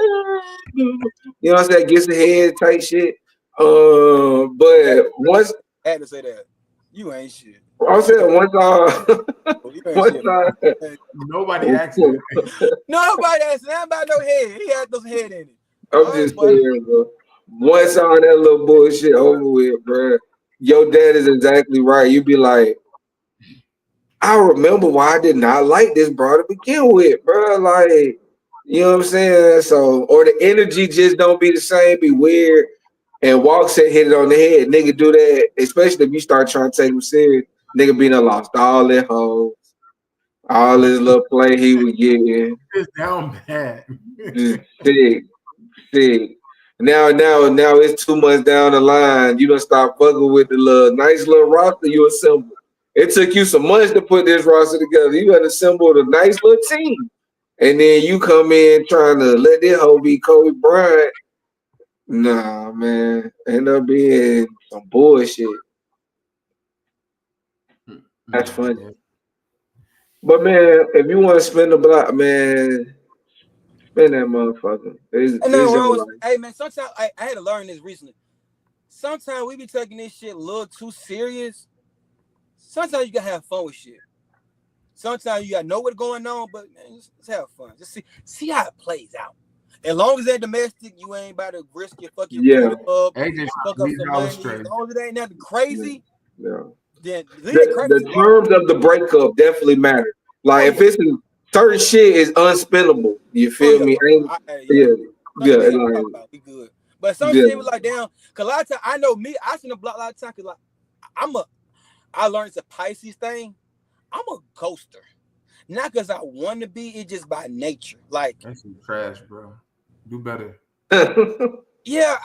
Speaker 1: You know what I'm saying? Gets the head type shit. But once
Speaker 2: Had to say that. You ain't shit.
Speaker 1: I said one time.
Speaker 2: You ain't
Speaker 1: One
Speaker 2: shit.
Speaker 1: time.
Speaker 3: Nobody asked me.
Speaker 2: Nobody asked nothing about no head. He had those head in it.
Speaker 1: I'm just saying, bro. Once all that little bullshit over with, bro, your dad is exactly right. You be like, I remember why I did not like this bro to begin with, bro. Like, you know what I'm saying? So, or the energy just don't be the same, be weird. And Walk said hit it on the head. Nigga do that, especially if you start trying to take him serious. Nigga be done lost all that hoes, all his little play he was getting.
Speaker 3: It's down bad.
Speaker 1: Just sick. Now it's 2 months down the line. You done start fucking with the nice little roster you assembled. It took you some months to put this roster together. You got assembled a nice little team. And then you come in trying to let this hoe be Kobe Bryant. Nah, man. End up being some bullshit. That's funny. But, man, if you want to spend the block, man, spend that motherfucker.
Speaker 2: Hey, man, sometimes I had to learn this recently. Sometimes we be taking this shit a little too serious. Sometimes you gotta have fun with shit. Sometimes you gotta know what's going on, but man, just have fun. Just see how it plays out. As long as they're domestic, you ain't about to risk your fucking up, fuck up some money. As long as it ain't nothing crazy, then
Speaker 1: the terms of the breakup definitely matter. Like if it's certain shit is unspendable, you feel me?
Speaker 2: We good. But some shit was like damn. Cause a lot of time I know me, I seen a block a lot of time. Cause like I learned it's a Pisces thing. I'm a ghoster. Not because I want to be, it's just by nature. Like
Speaker 3: that's some trash, bro. Do better.
Speaker 2: Yeah.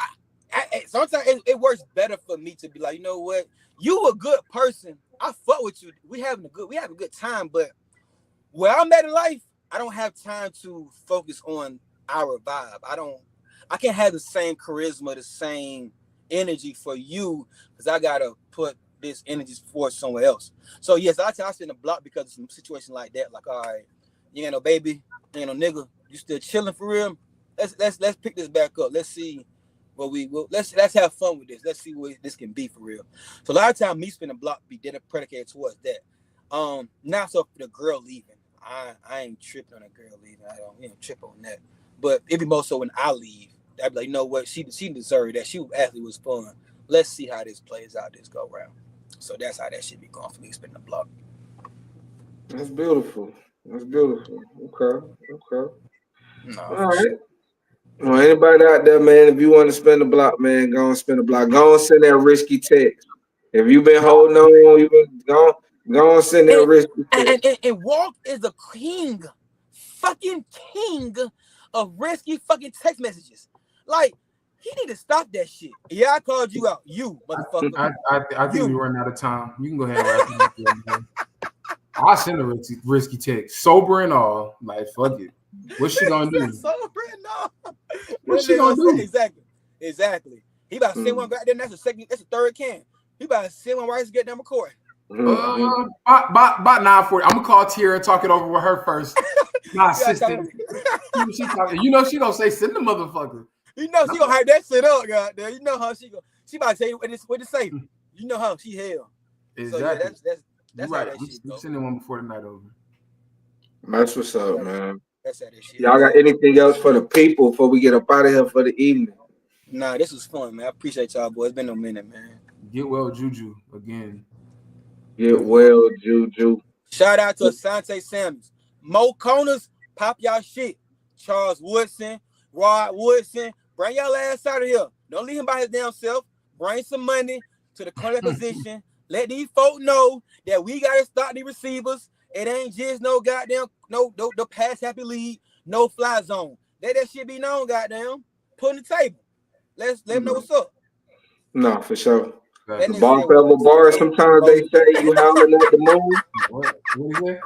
Speaker 2: Sometimes it works better for me to be like, you know what? You a good person. I fuck with you. We having a good time, but where I'm at in life, I don't have time to focus on our vibe. I can't have the same charisma, the same energy for you because I gotta put this energy forward somewhere else. So yes, I spend the block because of some situation like that. Like, all right, you ain't no baby, you ain't no nigga, you still chilling for real. Let's pick this back up. Let's see what we will. Let's have fun with this. Let's see what this can be for real. So a lot of time me spending the block be predicated towards that. Not so for the girl leaving. I ain't tripping on a girl leaving. I don't trip on that. But it be more so when I leave. I'd be like, you know what? She deserved that. She actually was fun. Let's see how this plays out this go round. So that's how that shit be going for me, spinning the block.
Speaker 1: That's beautiful. Okay.
Speaker 2: No,
Speaker 1: all right. Well, anybody out there, man, if you want to spend the block, man, go and spend the block. Go and send that risky text. If you've been holding on, you've been go and send that risky text.
Speaker 2: And Walk is the fucking king of risky fucking text messages. Like, he need to stop that shit. Yeah, I called you out. You, motherfucker.
Speaker 3: I think we're running out of time. You can go ahead and wrap it up. I'll send a risky text. Sober and all. Like, fuck it. What's she gonna do?
Speaker 2: Sober and all.
Speaker 3: What's she gonna do?
Speaker 2: Exactly. He about to send one back there. That's the third can. He about to send one right to get them recording.
Speaker 3: About 9:40. I'm gonna call Tierra and talk it over with her first. My assistant. You know she gonna say send the motherfucker.
Speaker 2: You know she gonna hype that shit up, goddamn. You know how she about to tell you what to say. You know how she hell.
Speaker 3: Exactly.
Speaker 2: So yeah, that's
Speaker 3: right.
Speaker 2: How that shit
Speaker 3: I'm sending one before the night over.
Speaker 1: That's what's up, man.
Speaker 2: That's how that shit.
Speaker 1: Y'all got anything else for the people before we get up out of here for the evening?
Speaker 2: Nah, this was fun, man. I appreciate y'all, boys. It's been a minute, man.
Speaker 3: Get well, Juju, again.
Speaker 1: Get well, Juju.
Speaker 2: Shout out to Asante Samuels. Mo Coners, pop y'all shit. Charles Woodson, Rod Woodson. Bring y'all ass out of here. Don't leave him by his damn self. Bring some money to the current position. Let these folk know that we gotta stop the receivers. It ain't just no goddamn no pass happy league, no fly zone. Let that shit be known, goddamn. Put on the table. Let them know what's up.
Speaker 1: No, for sure. The ball level bar. Sometimes they say you howling at the moon.
Speaker 3: What is that?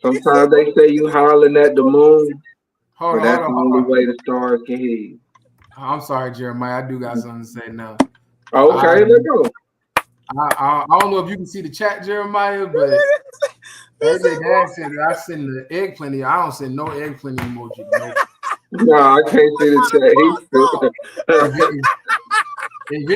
Speaker 1: Sometimes they say you howling at the moon. But that's the only way the stars can hear you.
Speaker 3: I'm sorry, Jeremiah. I do got something to say now.
Speaker 1: Okay, let's go.
Speaker 3: I don't know if you can see the chat, Jeremiah, but Dad said that I send the egg plenty. I don't send no egg plenty emoji.
Speaker 1: No, I can't see the chat.
Speaker 2: We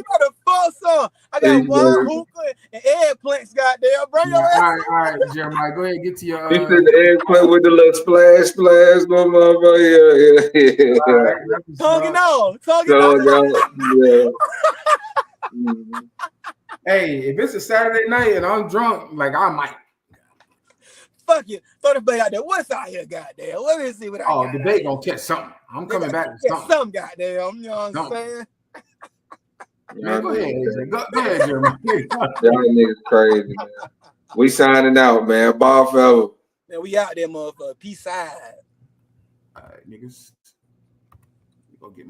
Speaker 2: got a fuck son. I got one hookah and eggplants, goddamn. Bring your ass.
Speaker 3: All right, Jeremiah, go ahead, get to your.
Speaker 1: You see the eggplant with the little splash, no motherfucker. Yeah.
Speaker 2: Tongue it out.
Speaker 1: Yeah. Mhm.
Speaker 3: Hey, if it's a Saturday night and I'm drunk, like I might.
Speaker 2: Fuck you. Throw the bait out there. What's out here, goddamn? Let me see what I got.
Speaker 3: Oh, the bait gonna catch something. I'm coming back to something.
Speaker 2: Some goddamn. You know what I'm saying?
Speaker 3: Man, go ahead, Jeremiah.
Speaker 1: Y'all niggas crazy, man. We signing out, man. Ball forever.
Speaker 2: Man, we out there, motherfucker. Peace out.
Speaker 3: All right, niggas. We gonna get my